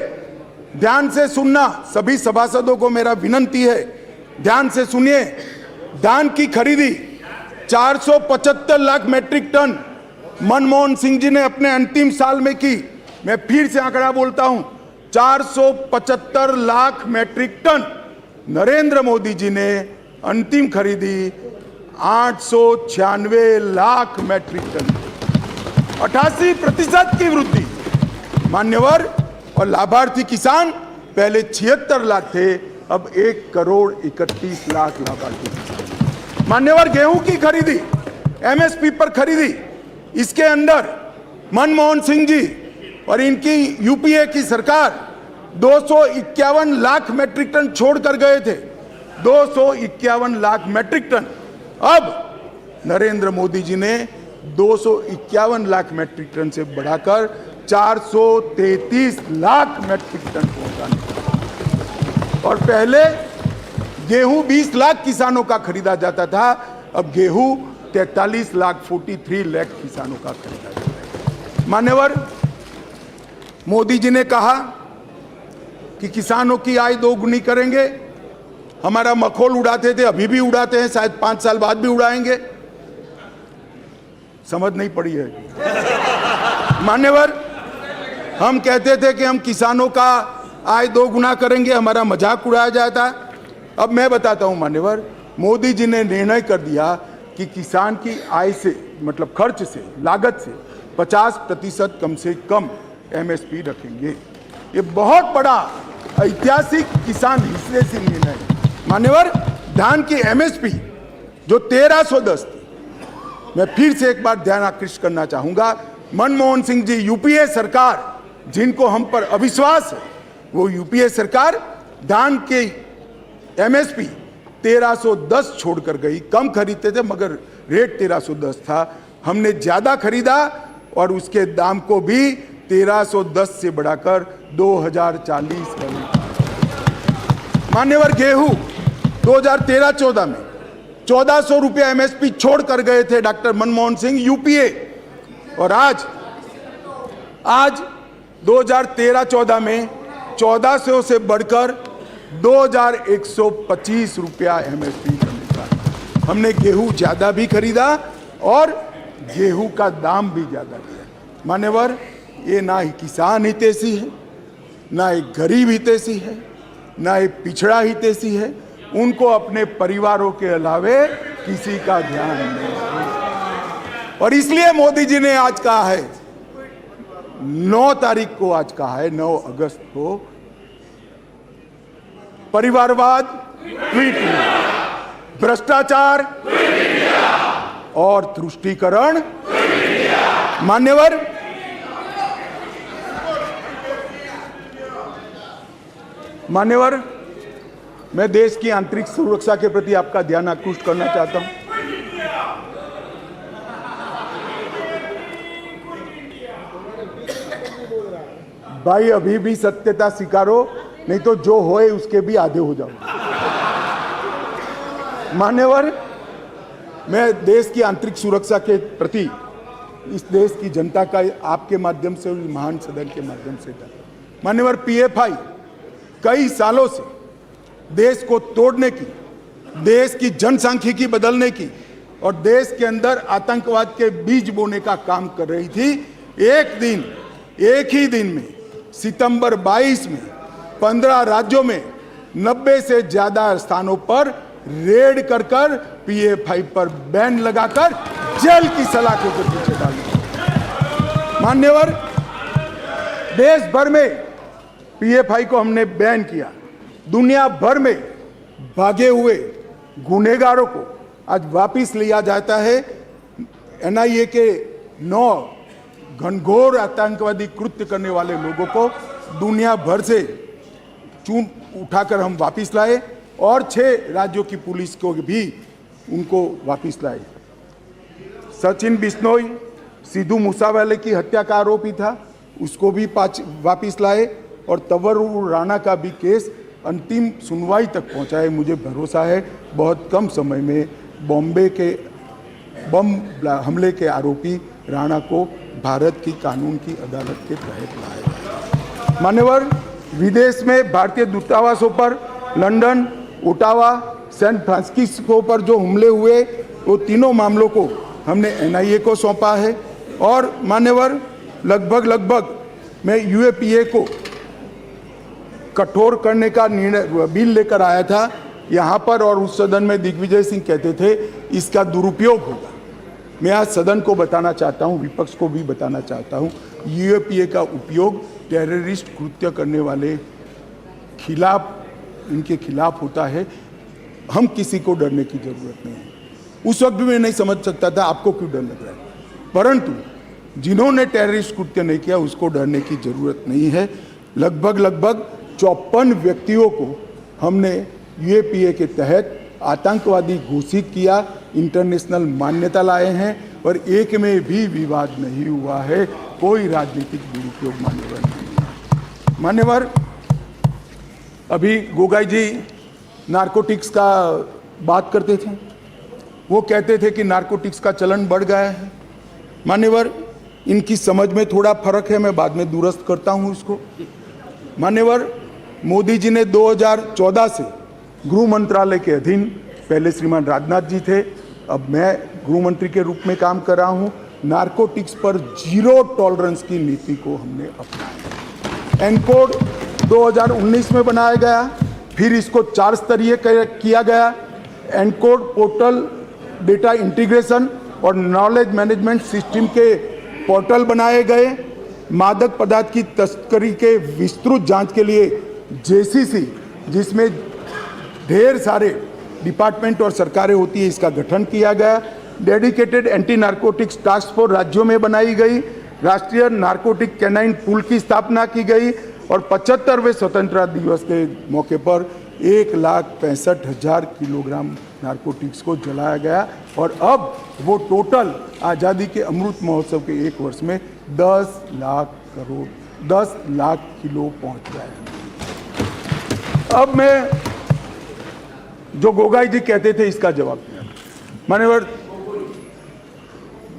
ध्यान से सुनना, सभी सभासदों को मेरा विनती है, ध्यान से सुनिए। धान की खरीदी 475 लाख मैट्रिक टन मनमोहन सिंह जी ने अपने अंतिम साल में की। मैं फिर से आंकड़ा बोलता हूं, 475 लाख मैट्रिक टन। नरेंद्र मोदी जी ने अंतिम खरीदी 896 लाख मैट्रिक टन, 88% की वृद्धि। मान्यवर, और लाभार्थी किसान पहले 76 लाख थे, अब 1,31,00,000 लाभार्थी किसान। मान्यवर, गेहूं की खरीदी एमएसपी पर खरीदी, इसके अंदर मनमोहन सिंह जी और इनकी यूपीए की सरकार 251 लाख मैट्रिक टन छोड़कर गए थे, 251 लाख मैट्रिक टन। अब नरेंद्र मोदी जी ने 251 लाख मैट्रिक टन से बढ़ाकर 433 लाख मैट्रिक टन पहुंचाने। और पहले गेहूं 20 लाख किसानों का खरीदा जाता था, अब गेहूं 43 लाख 43 लाख किसानों का खरीदा जाता है। मान्यवर, मोदी जी ने कहा कि किसानों की आय 2 गुनी करेंगे। हमारा मखौल उड़ाते थे, अभी भी उड़ाते हैं, शायद 5 साल बाद भी उड़ाएंगे। समझ नहीं पड़ी है। मान्यवर, हम कहते थे कि हम किसानों का आय 2 गुना करेंगे, हमारा मजाक उड़ाया जाता। अब मैं बताता हूं मान्यवर, मोदी जी ने निर्णय कर दिया कि किसान की आय से, मतलब खर्च से, लागत से 50% कम से कम एमएसपी रखेंगे। ये बहुत बड़ा ऐतिहासिक किसान हिस्से से निर्णय है। मान्यवर, धान की एमएसपी जो 1310 थी, मैं फिर से एक बार ध्यान आकृष्ट करना चाहूंगा। मनमोहन सिंह जी, यूपीए सरकार, जिनको हम पर अविश्वास है, वो यूपीए सरकार धान के एमएसपी 1310 छोड़कर गई। कम खरीदते थे मगर रेट 1310 था, हमने ज्यादा खरीदा और उसके दाम को भी 1310 से बढ़ाकर 2040 करने। मान्यवर, गेहूं 2013-14 में 1400 रुपया एमएसपी छोड़कर गए थे डॉक्टर मनमोहन सिंह यूपीए, और आज 2013-14 में 1400 से बढ़कर 2125 रुपया एमएसपी करने का। हमने गेहूं ज्यादा भी खरीदा और गेहूं का दाम भी ज्यादा दिया। मान्यवर, ये ना ही किसान हितैषी है, ना एक गरीब हितैषी है, ना एक पिछड़ा हितैषी है। उनको अपने परिवारों के अलावे किसी का ध्यान नहीं। और इसलिए मोदी जी ने आज कहा है, 9 तारीख को आज कहा है, 9 अगस्त को, परिवारवाद ट्वीट किया, भ्रष्टाचार और तुष्टीकरण। मान्यवर, मैं देश की आंतरिक सुरक्षा के प्रति आपका ध्यान आकृष्ट करना चाहता हूं। भाई, अभी भी सत्यता स्वीकारो, नहीं तो जो होए उसके भी आधे हो जाओ। मान्यवर, मैं देश की आंतरिक सुरक्षा के प्रति इस देश की जनता का आपके माध्यम से, महान सदन के माध्यम से मान्यवर, पीएफआई कई सालों से देश को तोड़ने की, देश की जनसांख्यिकी बदलने की और देश के अंदर आतंकवाद के बीज बोने का काम कर रही थी। एक ही दिन में सितंबर 22 में 15 राज्यों में 90 से ज्यादा स्थानों पर रेड कर पीएफआई पर बैन लगाकर जेल की सलाखों के पीछे डाल दिया। मान्यवर, देश भर में पीएफआई को हमने बैन किया। दुनिया भर में भागे हुए गुनहगारों को आज वापिस लिया जाता है। एनआईए के 9 घनघोर आतंकवादी कृत्य करने वाले लोगों को दुनिया भर से चून उठाकर हम वापिस लाए और 6 राज्यों की पुलिस को भी उनको वापिस लाए। सचिन बिश्नोई सिद्धू मूसावाले की हत्या का आरोपी था, उसको भी वापिस लाए और तंवर राणा का भी केस अंतिम सुनवाई तक पहुंचा है। मुझे भरोसा है बहुत कम समय में बॉम्बे के बम हमले के आरोपी राणा को भारत की कानून की अदालत के तहत लाया। मान्यवर, विदेश में भारतीय दूतावासों पर, लंदन, ओटावा, सैन फ्रांसिस्को पर जो हमले हुए, वो तीनों मामलों को हमने एनआईए को सौंपा है। और मान्यवर, लगभग मैं यूएपीए को कठोर करने का निर्णय बिल लेकर आया था यहाँ पर, और उस सदन में दिग्विजय सिंह कहते थे इसका दुरुपयोग होगा। मैं आज सदन को बताना चाहता हूँ, विपक्ष को भी बताना चाहता हूँ, यूएपीए का उपयोग टेररिस्ट कृत्य करने वाले इनके खिलाफ होता है। हम किसी को डरने की जरूरत नहीं है। उस वक्त भी मैं नहीं समझ सकता था आपको क्यों डर लग रहा है, परंतु जिन्होंने टेररिस्ट कृत्य नहीं किया उसको डरने की जरूरत नहीं है। लगभग 54 व्यक्तियों को हमने यूएपीए के तहत आतंकवादी घोषित किया, इंटरनेशनल मान्यता लाए हैं और एक में भी विवाद नहीं हुआ है, कोई राजनीतिक दुरुपयोग मान्यवर नहीं। मान्यवर, अभी गोगाई जी नारकोटिक्स का बात करते थे, वो कहते थे कि नारकोटिक्स का चलन बढ़ गया है। मान्यवर, इनकी समझ में थोड़ा फर्क है, मैं बाद में दुरुस्त करता हूं इसको। मान्यवर, मोदी जी ने 2014 से गृह मंत्रालय के अधीन, पहले श्रीमान राजनाथ जी थे, अब मैं गृह मंत्री के रूप में काम कर रहा हूं, नारकोटिक्स पर 0 टॉलरेंस की नीति को हमने अपनाया। एनकोड 2019 में बनाया गया, फिर इसको 4 स्तरीय किया गया। एनकोड पोर्टल, डेटा इंटीग्रेशन और नॉलेज मैनेजमेंट सिस्टम के पोर्टल बनाए गए। मादक पदार्थ की तस्करी के विस्तृत जांच के लिए जेसीसी, जिसमें ढेर सारे डिपार्टमेंट और सरकारें होती है, इसका गठन किया गया। Dedicated anti narcotics task force राज्यों में बनाई गई। राष्ट्रीय नारकोटिक कैनाइन पूल की स्थापना की गई और 75वें स्वतंत्रता दिवस के मौके पर 1,65,000 किलोग्राम नारकोटिक्स को जलाया गया और अब वो टोटल आज़ादी के अमृत महोत्सव के 1 वर्ष में 10 लाख किलो पहुंच गया है। अब मैं जो गोगाई जी कहते थे इसका जवाब दिया।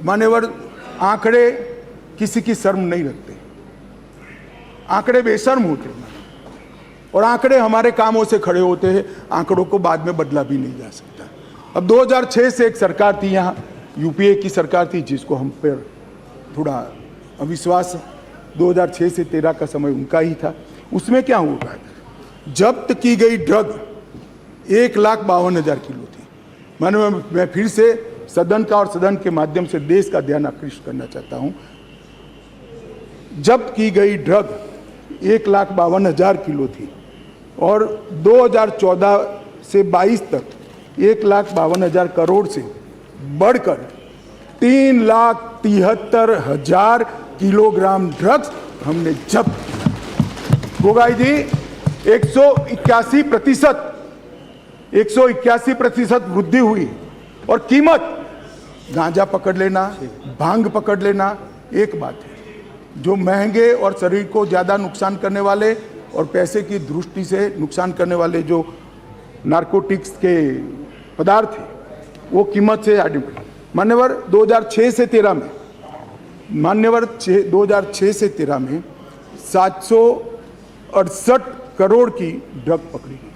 मान्यवर, आंकड़े किसी की शर्म नहीं रखते, आंकड़े बेशर्म होते हैं और आंकड़े हमारे कामों से खड़े होते हैं। आंकड़ों को बाद में बदला भी नहीं जा सकता। अब 2006 से एक सरकार थी यहाँ, यूपीए की सरकार थी, जिसको हम पर थोड़ा अविश्वास है। 2006 से 13 का समय उनका ही था। उसमें क्या हुआ, जब्त की गई ड्रग 1,52,000 किलो थी। मैं फिर से सदन का और सदन के माध्यम से देश का ध्यान आकृष्ट करना चाहता हूं। जब्त की गई ड्रग 1,52,000 किलो थी और 2014 से 22 तक 1,52,000 करोड़ से बढ़कर 3,73,000 किलोग्राम ड्रग्स हमने जब्त किया। गोगाई जी, 181% वृद्धि हुई और कीमत, गांजा पकड़ लेना, भांग पकड़ लेना एक बात है, जो महंगे और शरीर को ज़्यादा नुकसान करने वाले और पैसे की दृष्टि से नुकसान करने वाले जो नारकोटिक्स के पदार्थ थी वो कीमत से मान्यवर 2006 से 13 में मान्यवर 2006 से 13 में 768 करोड़ की ड्रग पकड़ी गई।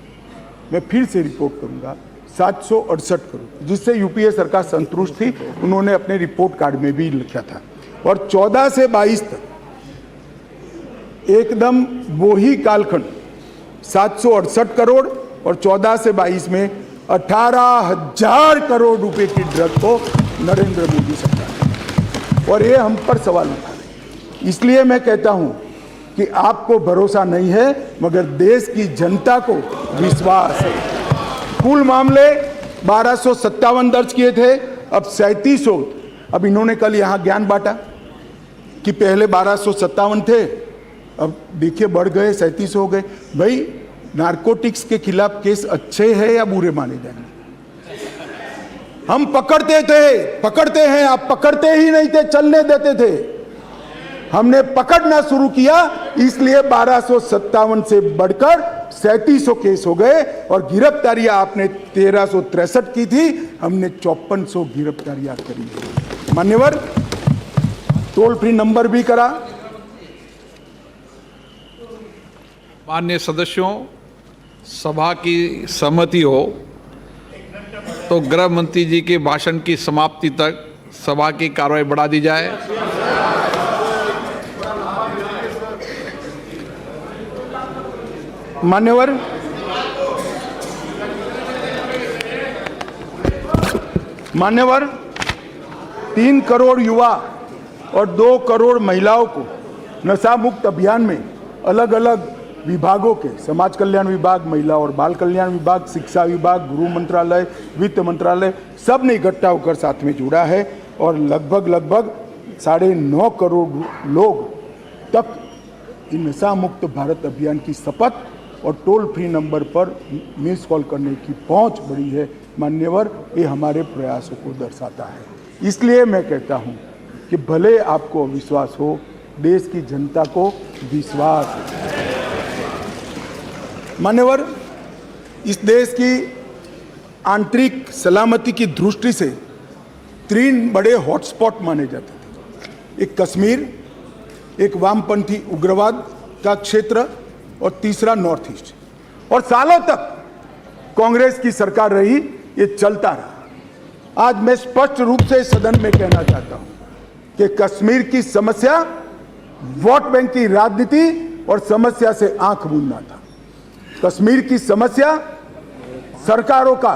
मैं फिर से रिपोर्ट करूंगा, 768 करोड़, जिससे यूपीए सरकार संतुष्ट थी। उन्होंने अपने रिपोर्ट कार्ड में भी लिखा था। और 14 से 22 तक एकदम वही कालखंड 768 करोड़ और 14 से 22 में 18,000 करोड़ रुपए की ड्रग को नरेंद्र मोदी सरकार ने, और ये हम पर सवाल उठा रहे। इसलिए मैं कहता हूं कि आपको भरोसा नहीं है, मगर देश की जनता को विश्वास है। कुल मामले 1257 दर्ज किए थे, अब 3700। अब इन्होंने कल यहां ज्ञान बांटा कि पहले 1257 थे, अब देखिए बढ़ गए 3700 हो गए। भाई नारकोटिक्स के खिलाफ केस अच्छे हैं या बुरे माने जाएंगे? हम पकड़ते हैं, आप पकड़ते ही नहीं थे, चलने देते थे। हमने पकड़ना शुरू किया, इसलिए 1257 से बढ़कर 3700 केस हो गए। और गिरफ्तारियां आपने 1363 की थी, हमने 5400 गिरफ्तारियां करी। मान्यवर टोल फ्री नंबर भी करा। माननीय सदस्यों, सभा की सहमति हो तो गृह मंत्री जी के भाषण की समाप्ति तक सभा की कार्रवाई बढ़ा दी जाए। मान्यवर 3 करोड़ युवा और 2 करोड़ महिलाओं को नशा मुक्त अभियान में अलग अलग विभागों के समाज कल्याण विभाग, महिला और बाल कल्याण विभाग, शिक्षा विभाग, गृह मंत्रालय, वित्त मंत्रालय सब ने इकट्ठा होकर साथ में जुड़ा है। और लगभग 9.5 करोड़ लोग तक नशा मुक्त भारत अभियान की शपथ और टोल फ्री नंबर पर मिस कॉल करने की पहुंच बढ़ी है। मान्यवर, ये हमारे प्रयासों को दर्शाता है। इसलिए मैं कहता हूं कि भले आपको विश्वास हो, देश की जनता को विश्वास है। मान्यवर, इस देश की आंतरिक सलामती की दृष्टि से 3 बड़े हॉटस्पॉट माने जाते थे। एक कश्मीर, एक वामपंथी उग्रवाद का क्षेत्र और तीसरा नॉर्थ ईस्ट। और सालों तक कांग्रेस की सरकार रही, ये चलता रहा। आज मैं स्पष्ट रूप से सदन में कहना चाहता हूं कि कश्मीर की समस्या वोट बैंक की राजनीति और समस्या से आंख मूंदना था। कश्मीर की समस्या सरकारों का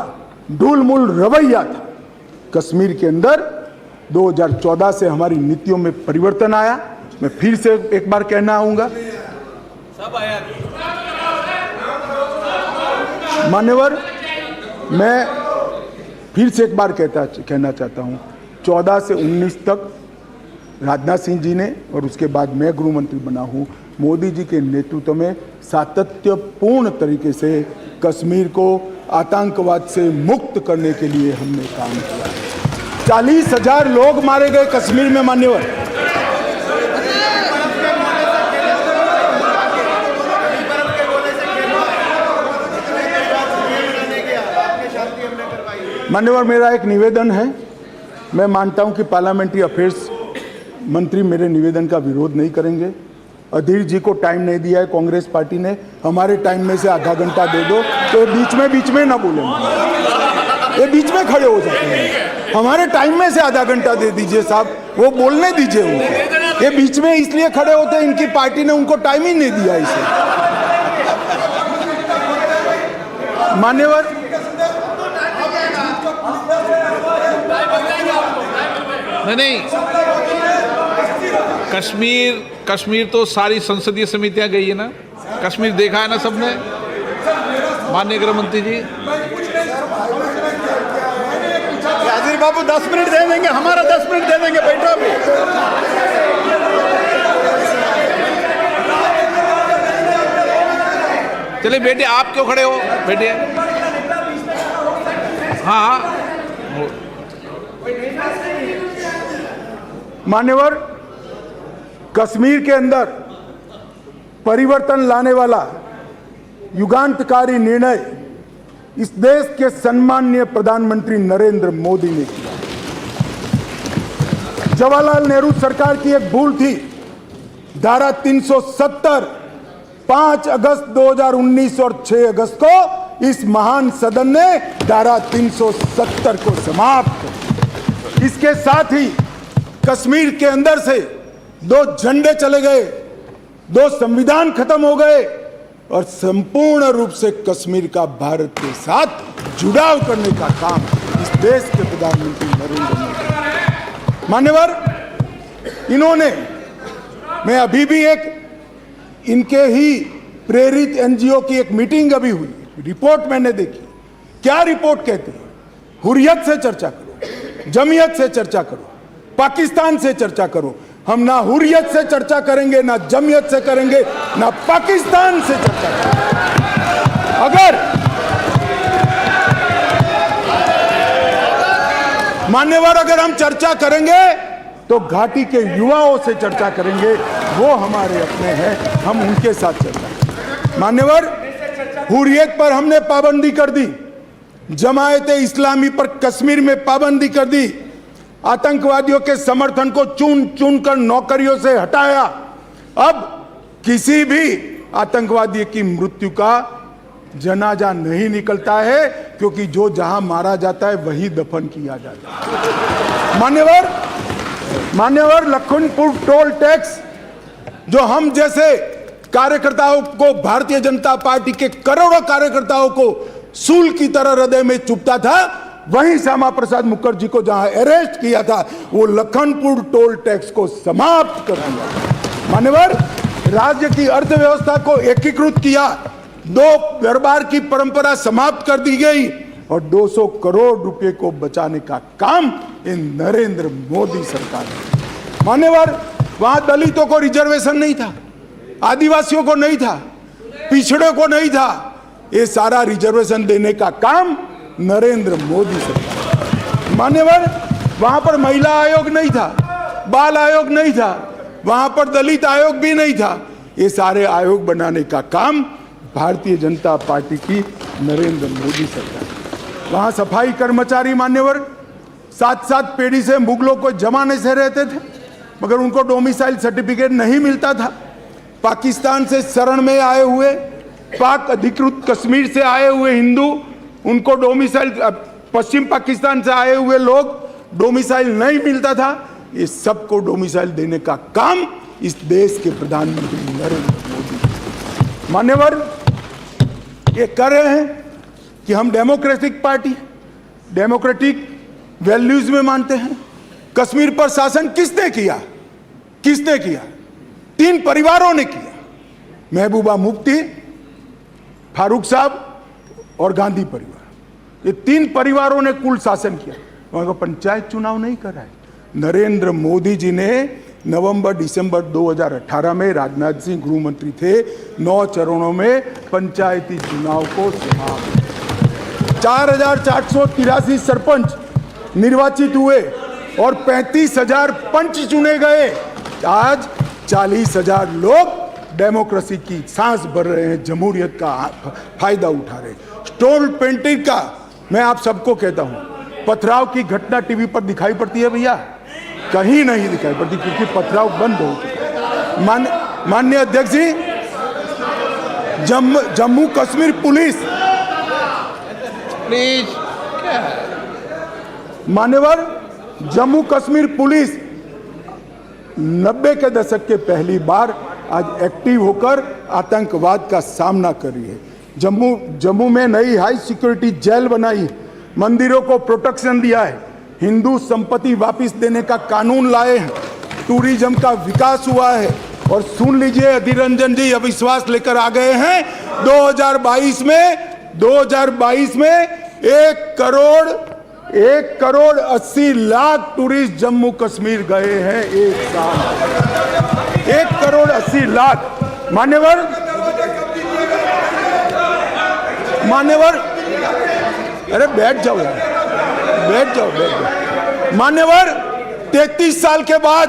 ढूलमूल रवैया था। कश्मीर के अंदर 2014 से हमारी नीतियों में परिवर्तन आया। मैं फिर से एक बार कहना आऊंगा, मान्यवर, मैं फिर से एक बार कहना चाहता हूं, 14 से 19 तक राजनाथ सिंह जी ने और उसके बाद मैं गृह मंत्री बना हूं, मोदी जी के नेतृत्व में सातत्यपूर्ण तरीके से कश्मीर को आतंकवाद से मुक्त करने के लिए हमने काम किया। 40,000 लोग मारे गए कश्मीर में। मान्यवर, मेरा एक निवेदन है। मैं मानता हूं कि पार्लियामेंट्री अफेयर्स मंत्री मेरे निवेदन का विरोध नहीं करेंगे। अधीर जी को टाइम नहीं दिया है कांग्रेस पार्टी ने, हमारे टाइम में से आधा घंटा दे दो तो बीच में ना बोलेंगे, ये बीच में खड़े हो जाते हैं। हमारे टाइम में से आधा घंटा दे दीजिए साहब, वो बोलने दीजिए उनको। ये बीच में इसलिए खड़े होते हैं, इनकी पार्टी ने उनको टाइम ही नहीं दिया इसे। मान्यवर, नहीं, कश्मीर तो सारी संसदीय समितियां गई है ना, कश्मीर देखा है ना सबने। माननीय गृह मंत्री जी, याजिर बाबू 10 मिनट दे देंगे, हमारा 10 मिनट दे देंगे, बैठो अभी। चलिए बेटे, आप क्यों खड़े हो, बैठिए। हाँ, मान्यवर, कश्मीर के अंदर परिवर्तन लाने वाला युगांतकारी निर्णय इस देश के सम्माननीय प्रधानमंत्री नरेंद्र मोदी ने किया। जवाहरलाल नेहरू सरकार की एक भूल थी। धारा 370 5 अगस्त 2019 और 6 अगस्त को इस महान सदन ने धारा 370 को समाप्त कर। इसके साथ ही कश्मीर के अंदर से 2 झंडे चले गए, 2 संविधान खत्म हो गए और संपूर्ण रूप से कश्मीर का भारत के साथ जुड़ाव करने का काम इस देश के प्रधानमंत्री नरेंद्र मोदी। मान्यवर, इन्होंने, मैं अभी भी एक इनके ही प्रेरित एनजीओ की एक मीटिंग अभी हुई, रिपोर्ट मैंने देखी। क्या रिपोर्ट कहती है? हुर्रियत से चर्चा करो, जमीयत से चर्चा करो, पाकिस्तान से चर्चा करो। हम ना हुर्रियत से चर्चा करेंगे, ना जमीयत से करेंगे, ना पाकिस्तान से चर्चा करेंगे। अगर मान्यवर, अगर हम चर्चा करेंगे तो घाटी के युवाओं से चर्चा करेंगे, वो हमारे अपने हैं, हम उनके साथ चर्चा करेंगे। मान्यवर, हुर्रियत पर हमने पाबंदी कर दी, जमायते इस्लामी पर कश्मीर में पाबंदी कर दी, आतंकवादियों के समर्थन को चुन चुन कर नौकरियों से हटाया। अब किसी भी आतंकवादी की मृत्यु का जनाजा नहीं निकलता है, क्योंकि जो जहां मारा जाता है वही दफन किया जाता है। मान्यवर, लखनपुर टोल टैक्स जो हम जैसे कार्यकर्ताओं को, भारतीय जनता पार्टी के करोड़ों कार्यकर्ताओं को सूल की तरह हृदय में चुभता था, वहीं श्यामा प्रसाद मुखर्जी को जहां अरेस्ट किया था, वो लखनपुर टोल टैक्स को समाप्त कर दिया। मान्यवर, राज्य की अर्थव्यवस्था को एकीकृत किया, 2 दरबार की परंपरा समाप्त कर दी गई और 200 करोड़ रुपए को बचाने का काम इन नरेंद्र मोदी सरकार ने। मान्यवर, वहां दलितों को रिजर्वेशन नहीं था, आदिवासियों को नहीं था, पिछड़े को नहीं था। ये सारा रिजर्वेशन देने का काम नरेंद्र मोदी सरकार। मान्यवर, वहां पर महिला आयोग नहीं था, बाल आयोग नहीं था, वहां पर दलित आयोग भी नहीं था। ये सारे आयोग बनाने का काम भारतीय जनता पार्टी की नरेंद्र मोदी सरकार। वहां सफाई कर्मचारी मान्यवर 7-7 पीढ़ी से मुगलों को जमाने से रहते थे, मगर उनको डोमिसाइल सर्टिफिकेट नहीं मिलता था। पाकिस्तान से शरण में आए हुए, पाक अधिकृत कश्मीर से आए हुए हिंदू, उनको डोमिसाइल, पश्चिम पाकिस्तान से आए हुए लोग, डोमिसाइल नहीं मिलता था। ये सबको डोमिसाइल देने का काम इस देश के प्रधानमंत्री नरेंद्र मोदी। मान्यवर, ये कर रहे हैं कि हम डेमोक्रेटिक पार्टी, डेमोक्रेटिक वैल्यूज में मानते हैं। कश्मीर पर शासन किसने किया? किसने किया? 3 परिवारों ने किया, महबूबा मुफ्ती, फारूक साहब और गांधी परिवार। ये 3 परिवारों ने कुल शासन किया। वहां का पंचायत चुनाव नहीं करा है। नरेंद्र मोदी जी ने नवंबर-दिसंबर 2018 में, राजनाथ सिंह गृह मंत्री थे, 9 चरणों में पंचायती चुनाव को समाप्त। 4483 सरपंच निर्वाचित हुए और 35,000 पंच चुने गए। आज 40,000 लोग डेमोक्रेसी की सांस भर रहे हैं, जमहूरियत का फायदा उठा रहे हैं। स्टोन पेंटिंग का मैं आप सबको कहता हूं, पथराव की घटना टीवी पर दिखाई पड़ती है भैया? कहीं नहीं दिखाई पड़ती, क्योंकि पथराव बंद हो चुका। माननीय अध्यक्ष जी, जम्मू कश्मीर पुलिस, प्लीज, मान्यवर, जम्मू कश्मीर पुलिस 90 के दशक के पहली बार आज एक्टिव होकर आतंकवाद का सामना कर रही है। जम्मू में नई हाई सिक्योरिटी जेल बनाई, मंदिरों को प्रोटेक्शन दिया है, हिंदू संपत्ति वापस देने का कानून लाए हैं, टूरिज्म का विकास हुआ है। और सुन लीजिए, अधीर रंजन जी अविश्वास लेकर आ गए हैं। 2022 में 1 करोड़ 80 लाख टूरिस्ट जम्मू कश्मीर गए हैं एक साल। 1 करोड़ 80 लाख। मान्यवर, अरे बैठ जाओ यार, बैठ जाओ। मान्यवर, 33 साल के बाद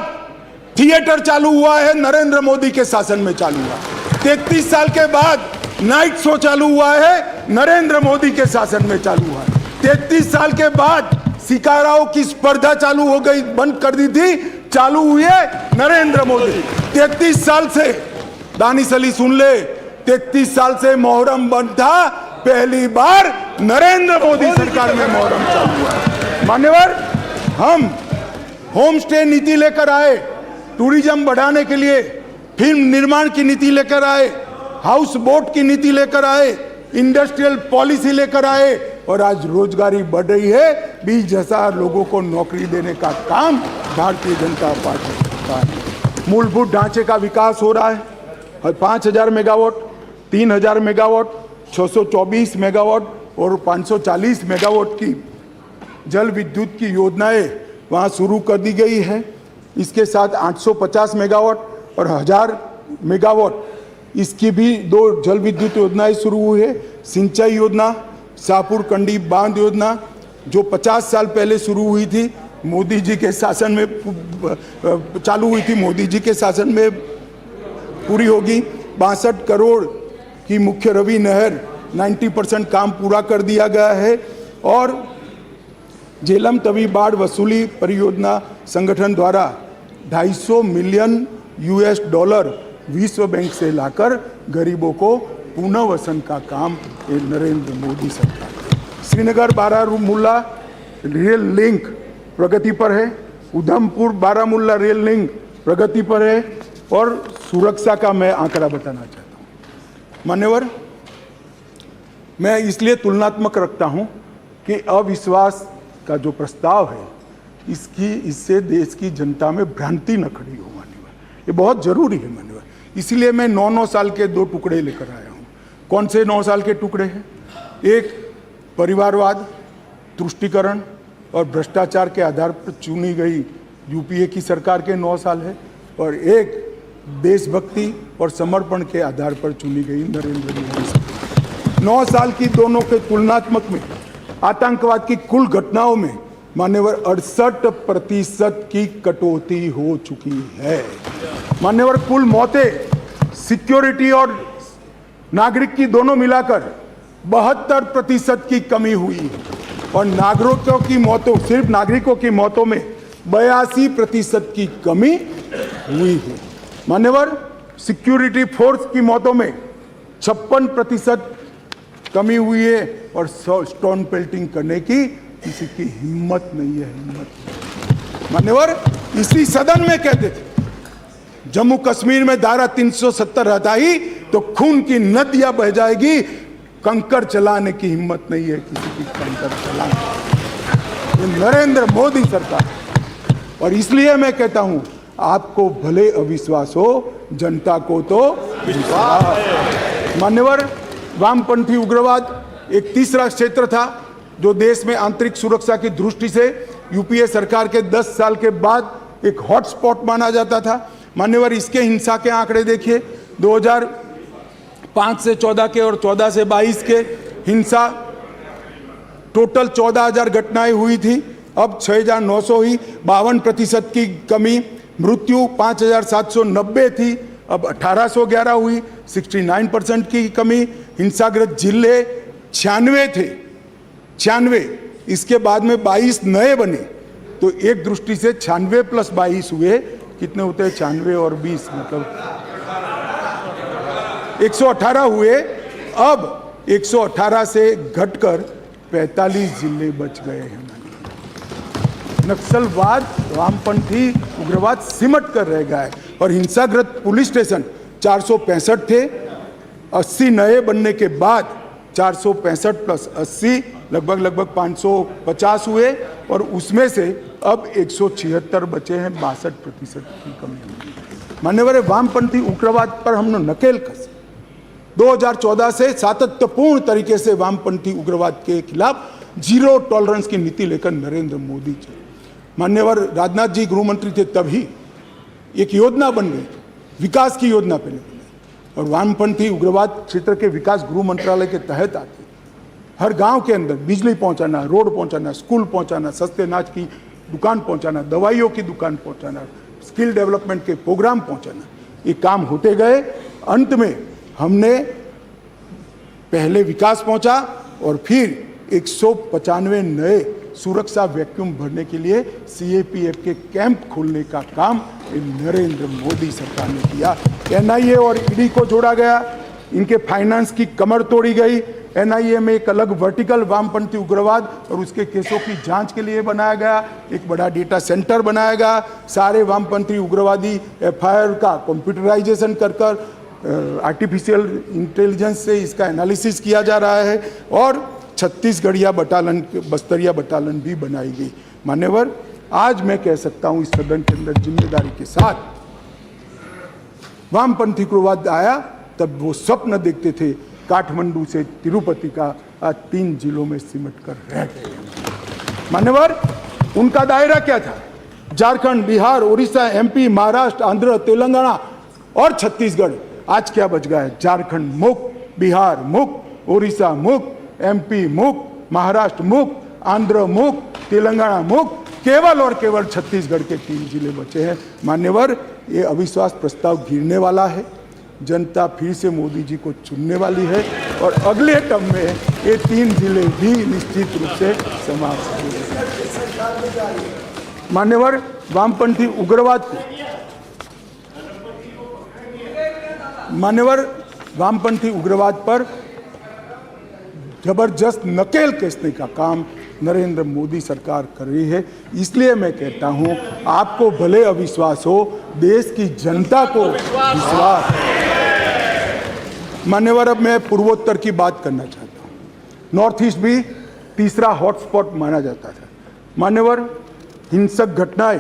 थिएटर चालू हुआ है, नरेंद्र मोदी के शासन में चालू हुआ। 33 साल के बाद नाइट शो चालू हुआ है, नरेंद्र मोदी के शासन में चालू हुआ है। 33 साल के बाद शिकाराओं की स्पर्धा चालू हो गई, बंद कर दी थी, चालू हुई है नरेंद्र मोदी। 33 साल से दानिश अली सुन ले, 33 साल से मोहर्रम बंद था, पहली बार नरेंद्र मोदी सरकार में मोहर्रम चालू हुआ है। मान्यवर, हम होम स्टे नीति लेकर आए, टूरिज्म बढ़ाने के लिए फिल्म निर्माण की नीति लेकर आए, हाउस बोट की नीति लेकर आए, इंडस्ट्रियल पॉलिसी लेकर आए, और आज रोजगारी बढ़ रही है। 20,000 लोगों को नौकरी देने का काम भारतीय जनता पार्टी का है। मूलभूत ढांचे का विकास हो रहा है। 5,000 मेगावाट, 3,000 मेगावाट, 624 मेगावाट और 540 मेगावाट की जल विद्युत की योजनाएं वहां शुरू कर दी गई है। इसके साथ 850 मेगावाट और 1000 मेगावाट इसकी भी 2 जल विद्युत योजनाएं शुरू हुई है। सिंचाई योजना, शाहपुर कंडी बांध योजना जो 50 साल पहले शुरू हुई थी, मोदी जी के शासन में चालू हुई थी, मोदी जी के शासन में पूरी होगी। 62 करोड़ की मुख्य रवि नहर 90% काम पूरा कर दिया गया है। और झेलम तवी बाढ़ वसूली परियोजना संगठन द्वारा 250 मिलियन US$ विश्व बैंक से लाकर गरीबों को पुनर्वसन का काम ये नरेंद्र मोदी सरकार। श्रीनगर बारामूला रेल लिंक प्रगति पर है, उधमपुर बारामूला रेल लिंक प्रगति पर है। और सुरक्षा का मैं आंकड़ा बताना चाहता हूँ मान्यवर, मैं इसलिए तुलनात्मक रखता हूँ कि अविश्वास का जो प्रस्ताव है इससे देश की जनता में भ्रांति न खड़ी हो मान्यवर, ये बहुत जरूरी है मान्यवर। इसलिए मैं 9 साल के 2 टुकड़े लेकर आया हूँ। कौन से 9 साल के टुकड़े हैं? एक परिवारवाद, तुष्टीकरण और भ्रष्टाचार के आधार पर चुनी गई यूपीए की सरकार के 9 साल है, और एक देशभक्ति और समर्पण के आधार पर चुनी गई नरेंद्र मोदी सरकार। 9 साल की दोनों के तुलनात्मक में आतंकवाद की कुल घटनाओं में मान्यवर 68% की कटौती हो चुकी है। मान्यवर, कुल मौतें सिक्योरिटी और नागरिक की दोनों मिलाकर 72% की कमी हुई है, और नागरिकों की मौतों, सिर्फ नागरिकों की मौतों में 82% की कमी हुई है। मान्यवर, सिक्योरिटी फोर्स की मौतों में 56% कमी हुई है, और स्टोन पेल्टिंग करने की किसी की हिम्मत नहीं है, हिम्मत। मान्यवर, इसी सदन में कहते थे जम्मू कश्मीर में धारा 370 हटाई तो खून की नदियां बह जाएगी, कंकड़ चलाने की हिम्मत नहीं है किसी की कंकड़ चलाने। ये नरेंद्र मोदी सरकार, और इसलिए मैं कहता हूं आपको भले अविश्वास हो, जनता को तो विश्वास। मान्यवर, वामपंथी उग्रवाद एक तीसरा क्षेत्र था जो देश में आंतरिक सुरक्षा की दृष्टि से यूपीए सरकार के 10 साल के बाद एक हॉटस्पॉट माना जाता था। मान्यवर, इसके हिंसा के आंकड़े देखिए, 2005 से 14 के और 14 से 22 के हिंसा टोटल 14,000 घटनाएं हुई थी, अब 6,900 ही, 52% की कमी। मृत्यु 5,790 थी, अब 1,811 हुई, 69% की कमी। हिंसाग्रस्त जिले 96 थे, 96, इसके बाद में 22 नए बने, तो एक दृष्टि से 96 + 22 हुए, कितने होते हैं? 96 और 20 मतलब 118 हुए। अब 118 से घटकर 45 जिले बच गए हैं। नक्सलवाद, वामपंथी उग्रवाद सिमट कर रह गया है, और हिंसाग्रस्त पुलिस स्टेशन 465 थे, 80 नए बनने के बाद 465 + 80 लगभग 550 हुए, और उसमें से अब 176 बचे हैं, 62% की कमी हुई। मान्यवर, वामपंथी उग्रवाद पर हमने नकेल कसी। 2014 से सातत्यपूर्ण तरीके से वामपंथी उग्रवाद के खिलाफ जीरो टॉलरेंस की नीति लेकर नरेंद्र मोदी चले। मान्यवर, राजनाथ जी गृह मंत्री थे तभी एक योजना बन गई, विकास की योजना पहले बनी, और वामपंथी उग्रवाद क्षेत्र के विकास गृह मंत्रालय के तहत आती। हर गांव के अंदर बिजली पहुंचाना, रोड पहुंचाना, स्कूल पहुंचाना, सस्ते अनाज की दुकान पहुंचाना, दवाइयों की दुकान पहुंचाना, स्किल डेवलपमेंट के प्रोग्राम पहुंचाना, ये काम होते गए। अंत में हमने पहले विकास पहुंचा और फिर 195 नए सुरक्षा वैक्यूम भरने के लिए सीएपीएफ के कैंप खोलने का काम नरेंद्र मोदी सरकार ने किया। एनआईए और ईडी को जोड़ा गया, इनके फाइनेंस की कमर तोड़ी गई। एनआईए में एक अलग वर्टिकल वामपंथी उग्रवाद और उसके केसों की जांच के लिए बनाया गया, एक बड़ा डेटा सेंटर बनाया गया। सारे वामपंथी उग्रवादी एफआईआर का कंप्यूटराइजेशन कर आर्टिफिशियल इंटेलिजेंस से इसका एनालिसिस किया जा रहा है और छत्तीसगढ़िया बटालियन, बस्तरिया बटालियन भी बनाई गई। मान्यवर, आज मैं कह सकता हूं इस सदन के अंदर जिम्मेदारी के साथ, वामपंथी उग्रवाद आया तब वो स्वप्न देखते थे काठमांडू से तिरुपति का, आज 3 जिलों में सिमट कर रह गए। मान्यवर, उनका दायरा क्या था? झारखंड, बिहार, उड़ीसा, एमपी, महाराष्ट्र, आंध्र, तेलंगाना और छत्तीसगढ़। आज क्या बच गया है? झारखंड मुक्त, बिहार मुक्त, उड़ीसा मुक्त, एमपी मुक्त, महाराष्ट्र मुक्त, आंध्र मुक्त, तेलंगाना मुक्त, केवल और केवल छत्तीसगढ़ के 3 जिले बचे हैं। मान्यवर, ये अविश्वास प्रस्ताव गिरने वाला है, जनता फिर से मोदी जी को चुनने वाली है और अगले टर्म में ये 3 जिले भी निश्चित रूप से समाप्त होंगे। मान्यवर, वामपंथी उग्रवाद को, मान्यवर, वामपंथी उग्रवाद पर जबरदस्त नकेल कसने का काम नरेंद्र मोदी सरकार कर रही है। इसलिए मैं कहता हूं, आपको भले अविश्वास हो, देश की जनता को विश्वास है। मान्यवर, अब मैं पूर्वोत्तर की बात करना चाहता हूं। नॉर्थ ईस्ट भी तीसरा हॉटस्पॉट माना जाता था। मान्यवर, हिंसक घटनाएं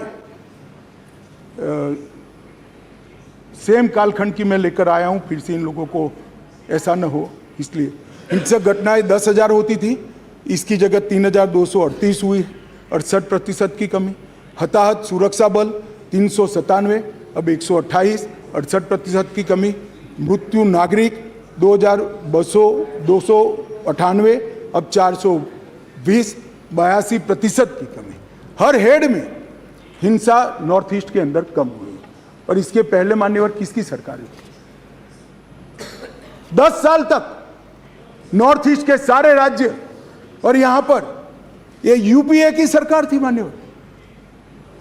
सेम कालखंड की मैं लेकर आया हूं, फिर से इन लोगों को ऐसा न हो, इसलिए हिंसक घटनाएं 10,000 होती थी, इसकी जगह 3,238 हुई, 68% की कमी। हताहत सुरक्षा बल 397, अब 128, 68% की कमी। मृत्यु नागरिक 298, अब 420, 82% की कमी। हर हेड में हिंसा नॉर्थ ईस्ट के अंदर कम हुई। और इसके पहले मान्यवर किसकी सरकार थी? 10 साल तक नॉर्थ ईस्ट के सारे राज्य और यहां पर ये यूपीए की सरकार थी मान्यवर,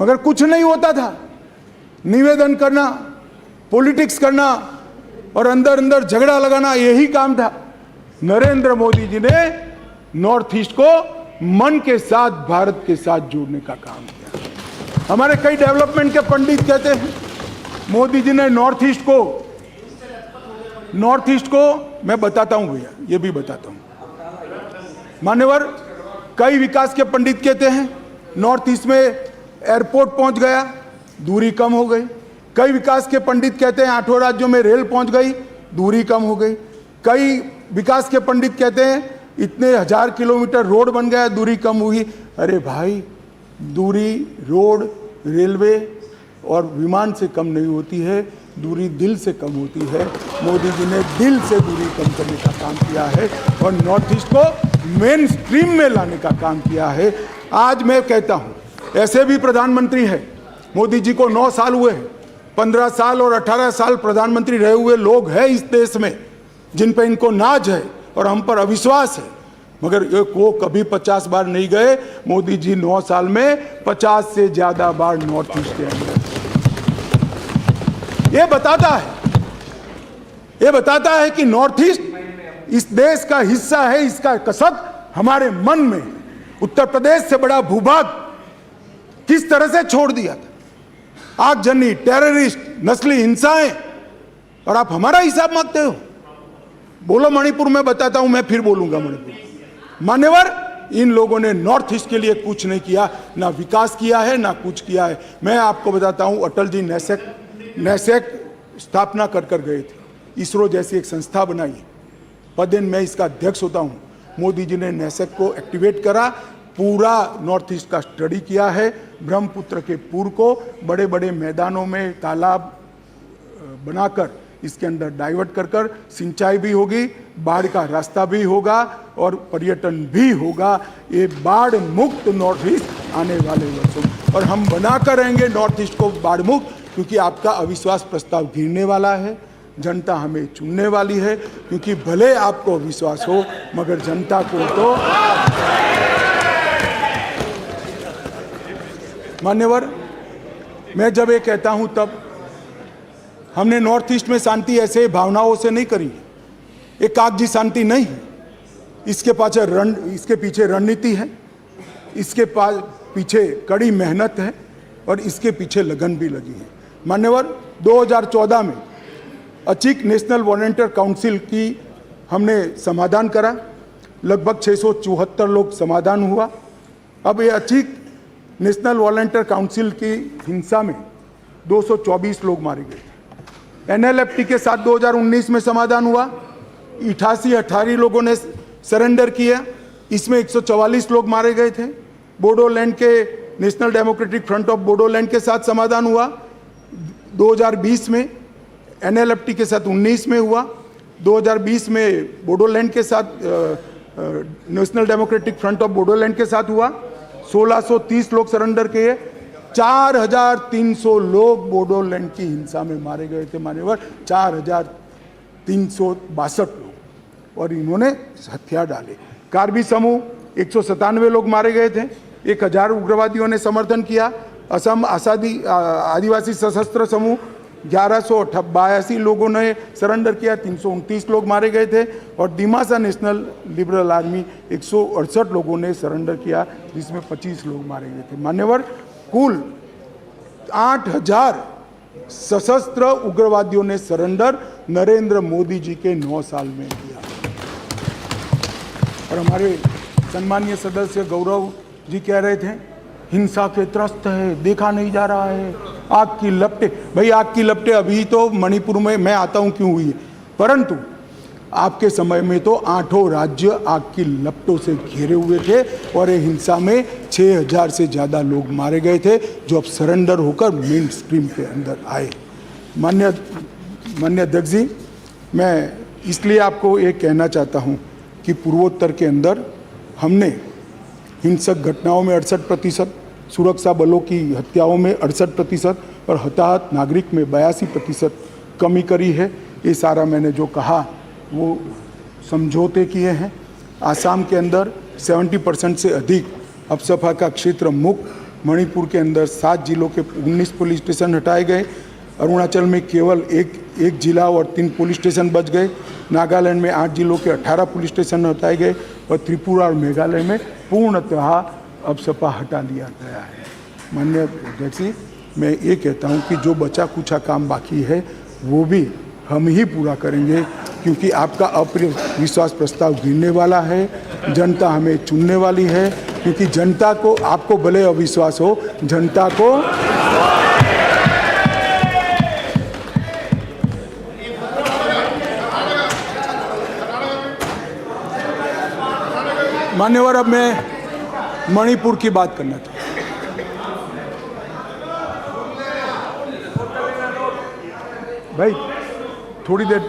मगर कुछ नहीं होता था। निवेदन करना, पॉलिटिक्स करना और अंदर अंदर झगड़ा लगाना, यही काम था। नरेंद्र मोदी जी ने नॉर्थ ईस्ट को मन के साथ भारत के साथ जोड़ने का काम किया। हमारे कई डेवलपमेंट के पंडित कहते हैं मोदी जी ने नॉर्थ ईस्ट को मैं बताता हूं भैया, ये भी बताता हूं। मान्यवर, कई विकास के पंडित कहते हैं नॉर्थ ईस्ट में एयरपोर्ट पहुंच गया, दूरी कम हो गई। कई विकास के पंडित कहते हैं 8 राज्यों में रेल पहुंच गई, दूरी कम हो गई। कई विकास के पंडित कहते हैं इतने 1000 किलोमीटर रोड बन गया, दूरी कम हुई। अरे भाई, दूरी रोड, रेलवे और विमान से कम नहीं होती है, दूरी दिल से कम होती है। मोदी जी ने दिल से दूरी कम करने का काम किया है और नॉर्थ ईस्ट को मेन स्ट्रीम में लाने का काम किया है। आज मैं कहता हूं, ऐसे भी प्रधानमंत्री है, मोदी जी को 9 साल हुए हैं, 15 साल और 18 साल प्रधानमंत्री रहे हुए लोग हैं इस देश में जिन पर इनको नाज है और हम पर अविश्वास है, मगर वो कभी 50 बार नहीं गए। मोदी जी 9 साल में 50 से ज्यादा बार नॉर्थ ईस्ट के अंदर। ये बताता है कि नॉर्थ ईस्ट इस देश का हिस्सा है, इसका कसब हमारे मन में। उत्तर प्रदेश से बड़ा भूभाग किस तरह से छोड़ दिया था, आगजनी, टेररिस्ट, नस्ली हिंसाएं, और आप हमारा हिसाब मांगते हो। बोलो मणिपुर में बताता हूं, मैं फिर बोलूंगा मणिपुर। मान्यवर, इन लोगों ने नॉर्थ ईस्ट के लिए कुछ नहीं किया, ना विकास किया है ना कुछ किया है। मैं आपको बताता हूं, अटल जी नैसेक स्थापना कर गए थे, इसरो जैसी एक संस्था बनाई, पदेन मैं इसका अध्यक्ष होता हूं। मोदी जी ने नैसेक को एक्टिवेट करा, पूरा नॉर्थ ईस्ट का स्टडी किया है। ब्रह्मपुत्र के पूर्व को बड़े बड़े मैदानों में तालाब बनाकर इसके अंदर डाइवर्ट कर सिंचाई भी होगी, बाढ़ का रास्ता भी होगा और पर्यटन भी होगा। ये बाढ़ मुक्त नॉर्थ ईस्ट आने वाले वर्षों, और हम बनाकर रहेंगे नॉर्थ ईस्ट को बाढ़ मुक्त, क्योंकि आपका अविश्वास प्रस्ताव गिरने वाला है। जनता हमें चुनने वाली है, क्योंकि भले आपको विश्वास हो मगर जनता को तो। मान्यवर, मैं जब ये कहता हूं तब हमने नॉर्थ ईस्ट में शांति ऐसे भावनाओं से नहीं करी, एक कागजी शांति नहीं है, इसके पीछे रणनीति है, इसके पीछे कड़ी मेहनत है और इसके पीछे लगन भी लगी है। मान्यवर, 2014 में अचीक नेशनल वॉलंटियर काउंसिल की हमने समाधान करा, लगभग 674 लोग समाधान हुआ। अब ये अचीक नेशनल वॉलंटियर काउंसिल की हिंसा में 224 लोग मारे गए थे। एनएलएफटी के साथ 2019 में समाधान हुआ, 88 लोगों ने सरेंडर किया, इसमें 144 लोग मारे गए थे। बोडोलैंड के national democratic front of Bodoland के साथ समाधान हुआ 2020 में, एनएलएफटी के साथ 19 में हुआ, 2020 में बोडोलैंड के साथ national democratic front of Bodoland के साथ हुआ, 1630 लोग सरेंडर किए, 4300 लोग बोडोलैंड की हिंसा में मारे गए थे। मान्यवर, 4362 लोग, और इन्होंने हथियार डाले। कार्बी समूह 197 लोग मारे गए थे, 1000 उग्रवादियों ने समर्थन किया। असम आदिवासी सशस्त्र समूह 1182 लोगों ने सरेंडर किया, 329 लोग मारे गए थे। और दिमासा नेशनल लिबरल आर्मी 168 लोगों ने सरेंडर किया, जिसमें 25 लोग मारे गए थे। मान्यवर, कुल 8000 सशस्त्र उग्रवादियों ने सरेंडर नरेंद्र मोदी जी के 9 साल में किया। और हमारे सम्मानीय सदस्य गौरव जी कह रहे थे हिंसा के त्रस्त है, देखा नहीं जा रहा है, आग की लपटें। भाई, आग की लपटें अभी तो मणिपुर में मैं आता हूं क्यों हुई है, परंतु आपके समय में तो 8 राज्य आग की लपटों से घिरे हुए थे और ये हिंसा में 6000 से ज़्यादा लोग मारे गए थे, जो अब सरेंडर होकर मेन स्ट्रीम के अंदर आए। मान्य अध्यक्ष जी, मैं इसलिए आपको ये कहना चाहता हूँ कि पूर्वोत्तर के अंदर हमने हिंसक घटनाओं में 68%, सुरक्षा बलों की हत्याओं में 68% और हताहत नागरिक में 82% कमी करी है। ये सारा मैंने जो कहा वो समझौते किए हैं। आसाम के अंदर 70% से अधिक अपसफा का क्षेत्र मुक्त। मणिपुर के अंदर 7 जिलों के 19 पुलिस स्टेशन हटाए गए। अरुणाचल में केवल एक जिला और 3 पुलिस स्टेशन बच गए। नागालैंड में 8 जिलों के 18 पुलिस स्टेशन हटाए गए और त्रिपुरा और मेघालय में पूर्णतः अपसपा हटा लिया गया है। माननीय अध्यक्ष जी, मैं ये कहता हूँ कि जो बचा कुचा काम बाकी है वो भी हम ही पूरा करेंगे, क्योंकि आपका अविश्वास प्रस्ताव गिरने वाला है, जनता हमें चुनने वाली है। क्योंकि जनता को, आपको भले अविश्वास हो, जनता को मान्यवर, अब मैं मणिपुर की बात करना चाहता हूँ। भाई थोड़ी देर।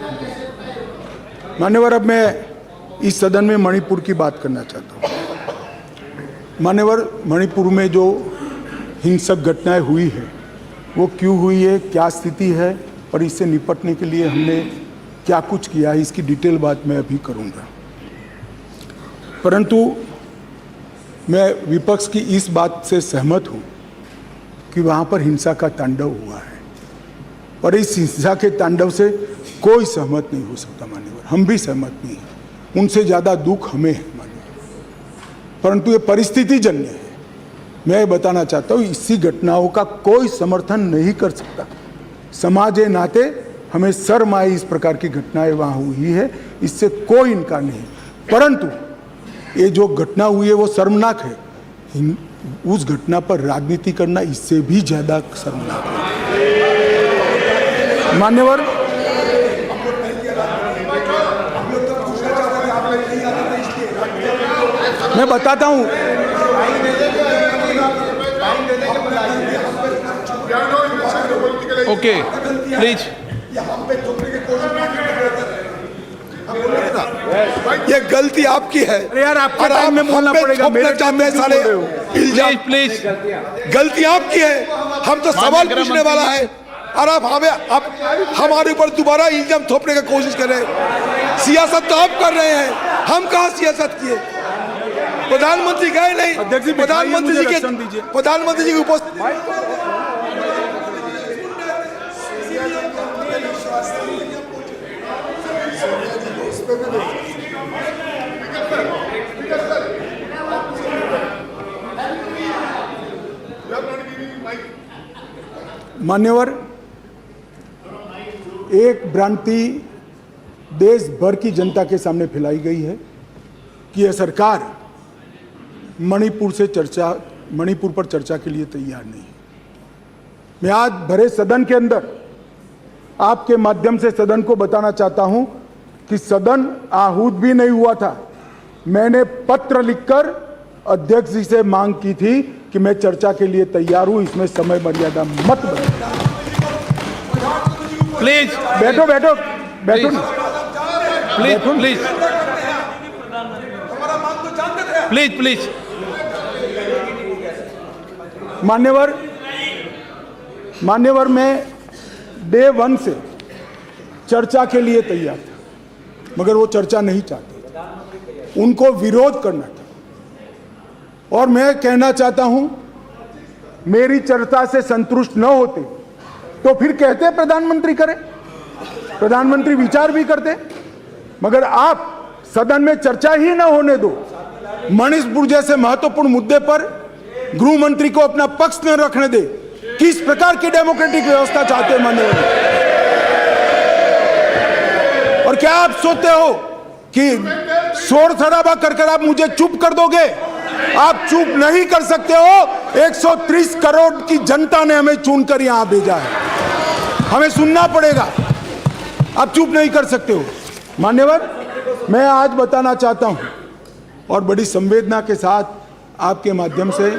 मान्यवर, अब मैं इस सदन में मणिपुर की बात करना चाहता हूँ। मान्यवर, मणिपुर में जो हिंसक घटनाएं हुई है वो क्यों हुई है, क्या स्थिति है और इससे निपटने के लिए हमने क्या कुछ किया है, इसकी डिटेल बात मैं अभी करूँगा। परंतु मैं विपक्ष की इस बात से सहमत हूँ कि वहाँ पर हिंसा का तांडव हुआ है और इस हिंसा के तांडव से कोई सहमत नहीं हो सकता। मान्यवर, हम भी सहमत नहीं हैं, उनसे ज़्यादा दुख हमें है मान्यवर। परंतु ये परिस्थिति जन्य है। मैं बताना चाहता हूँ, इसी घटनाओं का कोई समर्थन नहीं कर सकता। समाज के नाते हमें शर्म आई, इस प्रकार की घटनाएं वहाँ हुई है, इससे कोई इनकार नहीं। परंतु ये जो घटना हुई है वो शर्मनाक है। उस घटना पर राजनीति करना इससे भी ज्यादा शर्मनाक है। मान्यवर, मैं बताता हूं, ओके प्लीज। ये गलती आपकी है। अरे यार, आपके टाइम में बोलना पड़ेगा, मेरे टाइम में साले प्लीज गलती आपकी है। हम तो सवाल पूछने वाला है, और आप हमारे ऊपर दोबारा इल्जाम थोपने का कोशिश कर रहे हैं। सियासत तो आप कर रहे हैं, हम कहाँ सियासत किए? प्रधानमंत्री गए नहीं, अध्यक्ष जी, प्रधानमंत्री जी की उपस्थिति मान्यवर, एक भ्रांति देश भर की जनता के सामने फैलाई गई है कि यह सरकार मणिपुर पर चर्चा के लिए तैयार नहीं है। मैं आज भरे सदन के अंदर आपके माध्यम से सदन को बताना चाहता हूं कि सदन आहूत भी नहीं हुआ था। मैंने पत्र लिखकर अध्यक्ष जी से मांग की थी कि मैं चर्चा के लिए तैयार हूं, इसमें समय मर्यादा मत बनाइए। प्लीज बैठो बैठो बैठो प्लीज प्लीज प्लीज प्लीज। मान्यवर, मैं डे 1 से चर्चा के लिए तैयार था, मगर वो चर्चा नहीं चाहते, उनको विरोध करना था। और मैं कहना चाहता हूं, मेरी चर्चा से संतुष्ट न होते तो फिर कहते प्रधानमंत्री करे, प्रधानमंत्री विचार भी करते, मगर आप सदन में चर्चा ही न होने दो। मणिपुर जैसे महत्वपूर्ण मुद्दे पर गृह मंत्री को अपना पक्ष न रखने दे। किस प्रकार की डेमोक्रेटिक व्यवस्था चाहते हैं माननीय? और क्या आप सोचते हो कि शोर शराबा कर आप मुझे चुप कर दोगे? आप चुप नहीं कर सकते हो। 130 करोड़ की जनता ने हमें चुनकर यहां भेजा है, हमें सुनना पड़ेगा। आप चुप नहीं कर सकते हो। मान्यवर, मैं आज बताना चाहता हूं और बड़ी संवेदना के साथ आपके माध्यम से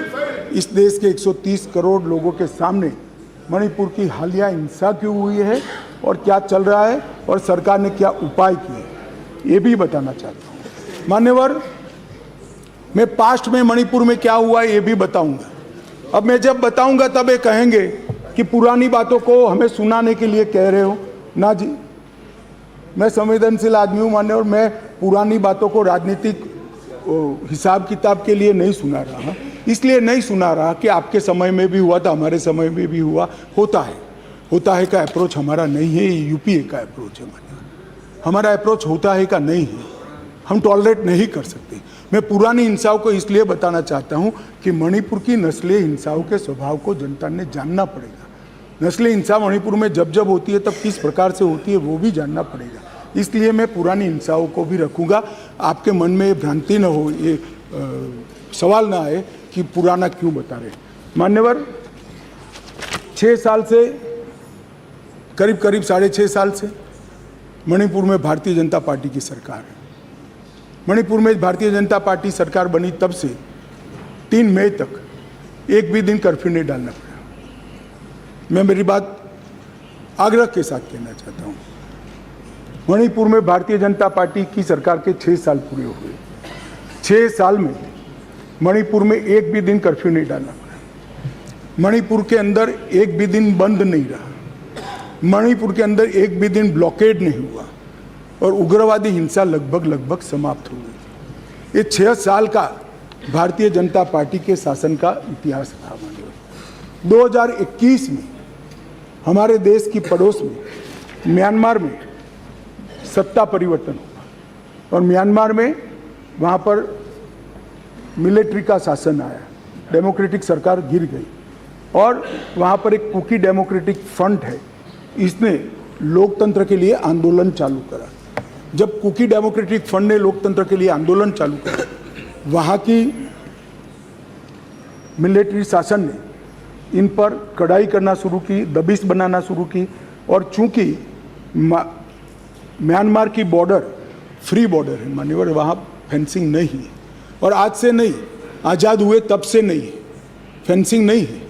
इस देश के 130 करोड़ लोगों के सामने मणिपुर की हालिया हिंसा क्यों हुई है और क्या चल रहा है और सरकार ने क्या उपाय किए, ये भी बताना चाहता हूँ। मान्यवर, मैं पास्ट में मणिपुर में क्या हुआ ये भी बताऊंगा। अब मैं जब बताऊंगा तब ये कहेंगे कि पुरानी बातों को हमें सुनाने के लिए कह रहे हो। ना जी, मैं संवेदनशील आदमी हूँ मान्यवर, मैं पुरानी बातों को राजनीतिक हिसाब किताब के लिए नहीं सुना रहा। इसलिए नहीं सुना रहा कि आपके समय में भी हुआ था, हमारे समय में भी हुआ, होता है का अप्रोच हमारा नहीं है, ये यूपीए का अप्रोच है। मान्यवर, हमारा अप्रोच होता है का नहीं है, हम टॉलरेट नहीं कर सकते। मैं पुरानी हिंसाओं को इसलिए बताना चाहता हूं कि मणिपुर की नस्लीय हिंसाओं के स्वभाव को जनता ने जानना पड़ेगा। नस्लीय हिंसा मणिपुर में जब जब होती है तब किस प्रकार से होती है वो भी जानना पड़ेगा। इसलिए मैं पुरानी हिंसाओं को भी रखूंगा। आपके मन में भ्रांति न हो, ये सवाल ना आए कि पुराना क्यों बता रहे। मान्यवर, 6 साल से करीब 6.5 साल से मणिपुर में भारतीय जनता पार्टी की सरकार है। मणिपुर में भारतीय जनता पार्टी सरकार बनी तब से 3 मई तक एक भी दिन कर्फ्यू नहीं डालना पड़ा। मैं मेरी बात आग्रह के साथ कहना चाहता हूँ, मणिपुर में भारतीय जनता पार्टी की सरकार के 6 साल पूरे हो गए। 6 साल में मणिपुर में एक भी दिन कर्फ्यू नहीं डालना पड़ा। मणिपुर के अंदर एक भी दिन बंद नहीं रहा। मणिपुर के अंदर एक भी दिन ब्लॉकेड नहीं हुआ और उग्रवादी हिंसा लगभग समाप्त हो गई। ये 6 साल का भारतीय जनता पार्टी के शासन का इतिहास था। 2021 में हमारे देश की पड़ोस में म्यांमार में सत्ता परिवर्तन हुआ और म्यांमार में वहाँ पर मिलिट्री का शासन आया, डेमोक्रेटिक सरकार गिर गई और वहाँ पर एक कुकी डेमोक्रेटिक फ्रंट है, इसने लोकतंत्र के लिए आंदोलन चालू करा। जब कुकी डेमोक्रेटिक फ्रंट ने लोकतंत्र के लिए आंदोलन चालू करा, वहाँ की मिलिट्री शासन ने इन पर कड़ाई करना शुरू की, दबिश बनाना शुरू की और चूंकि म्यांमार की बॉर्डर फ्री बॉर्डर है मान्यवर, वहाँ फेंसिंग नहीं है और आज से नहीं, आज़ाद हुए तब से नहीं है, फेंसिंग नहीं है।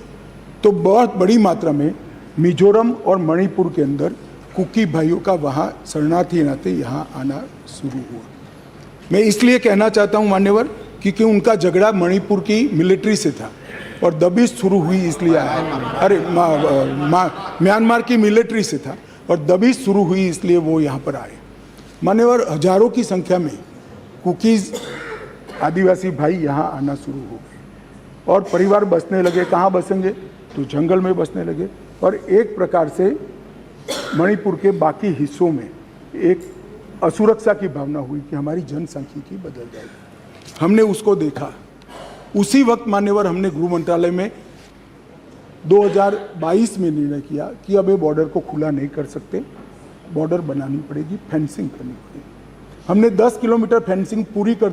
तो बहुत बड़ी मात्रा में मिजोरम और मणिपुर के अंदर कुकी भाइयों का वहाँ शरणार्थी नाते यहाँ आना शुरू हुआ। मैं इसलिए कहना चाहता हूँ मान्यवर, क्योंकि उनका झगड़ा मणिपुर की मिलिट्री से था और दबिश शुरू हुई इसलिए आया। अरे म्यांमार की मिलिट्री से था और दबिश शुरू हुई इसलिए वो यहाँ पर आए। मान्यवर, हजारों की संख्या में कुकीज़ आदिवासी भाई यहाँ आना शुरू हो गए और परिवार बसने लगे। कहाँ बसेंगे? तो जंगल में बसने लगे और एक प्रकार से मणिपुर के बाकी हिस्सों में एक असुरक्षा की भावना हुई कि हमारी जनसांख्यिकी बदल जाएगी। हमने उसको देखा। उसी वक्त मान्यवर हमने गृह मंत्रालय में 2022 में निर्णय किया कि अब ये बॉर्डर को खुला नहीं कर सकते, बॉर्डर बनानी पड़ेगी, फेंसिंग करनी पड़ेगी। हमने 10 किलोमीटर फेंसिंग पूरी कर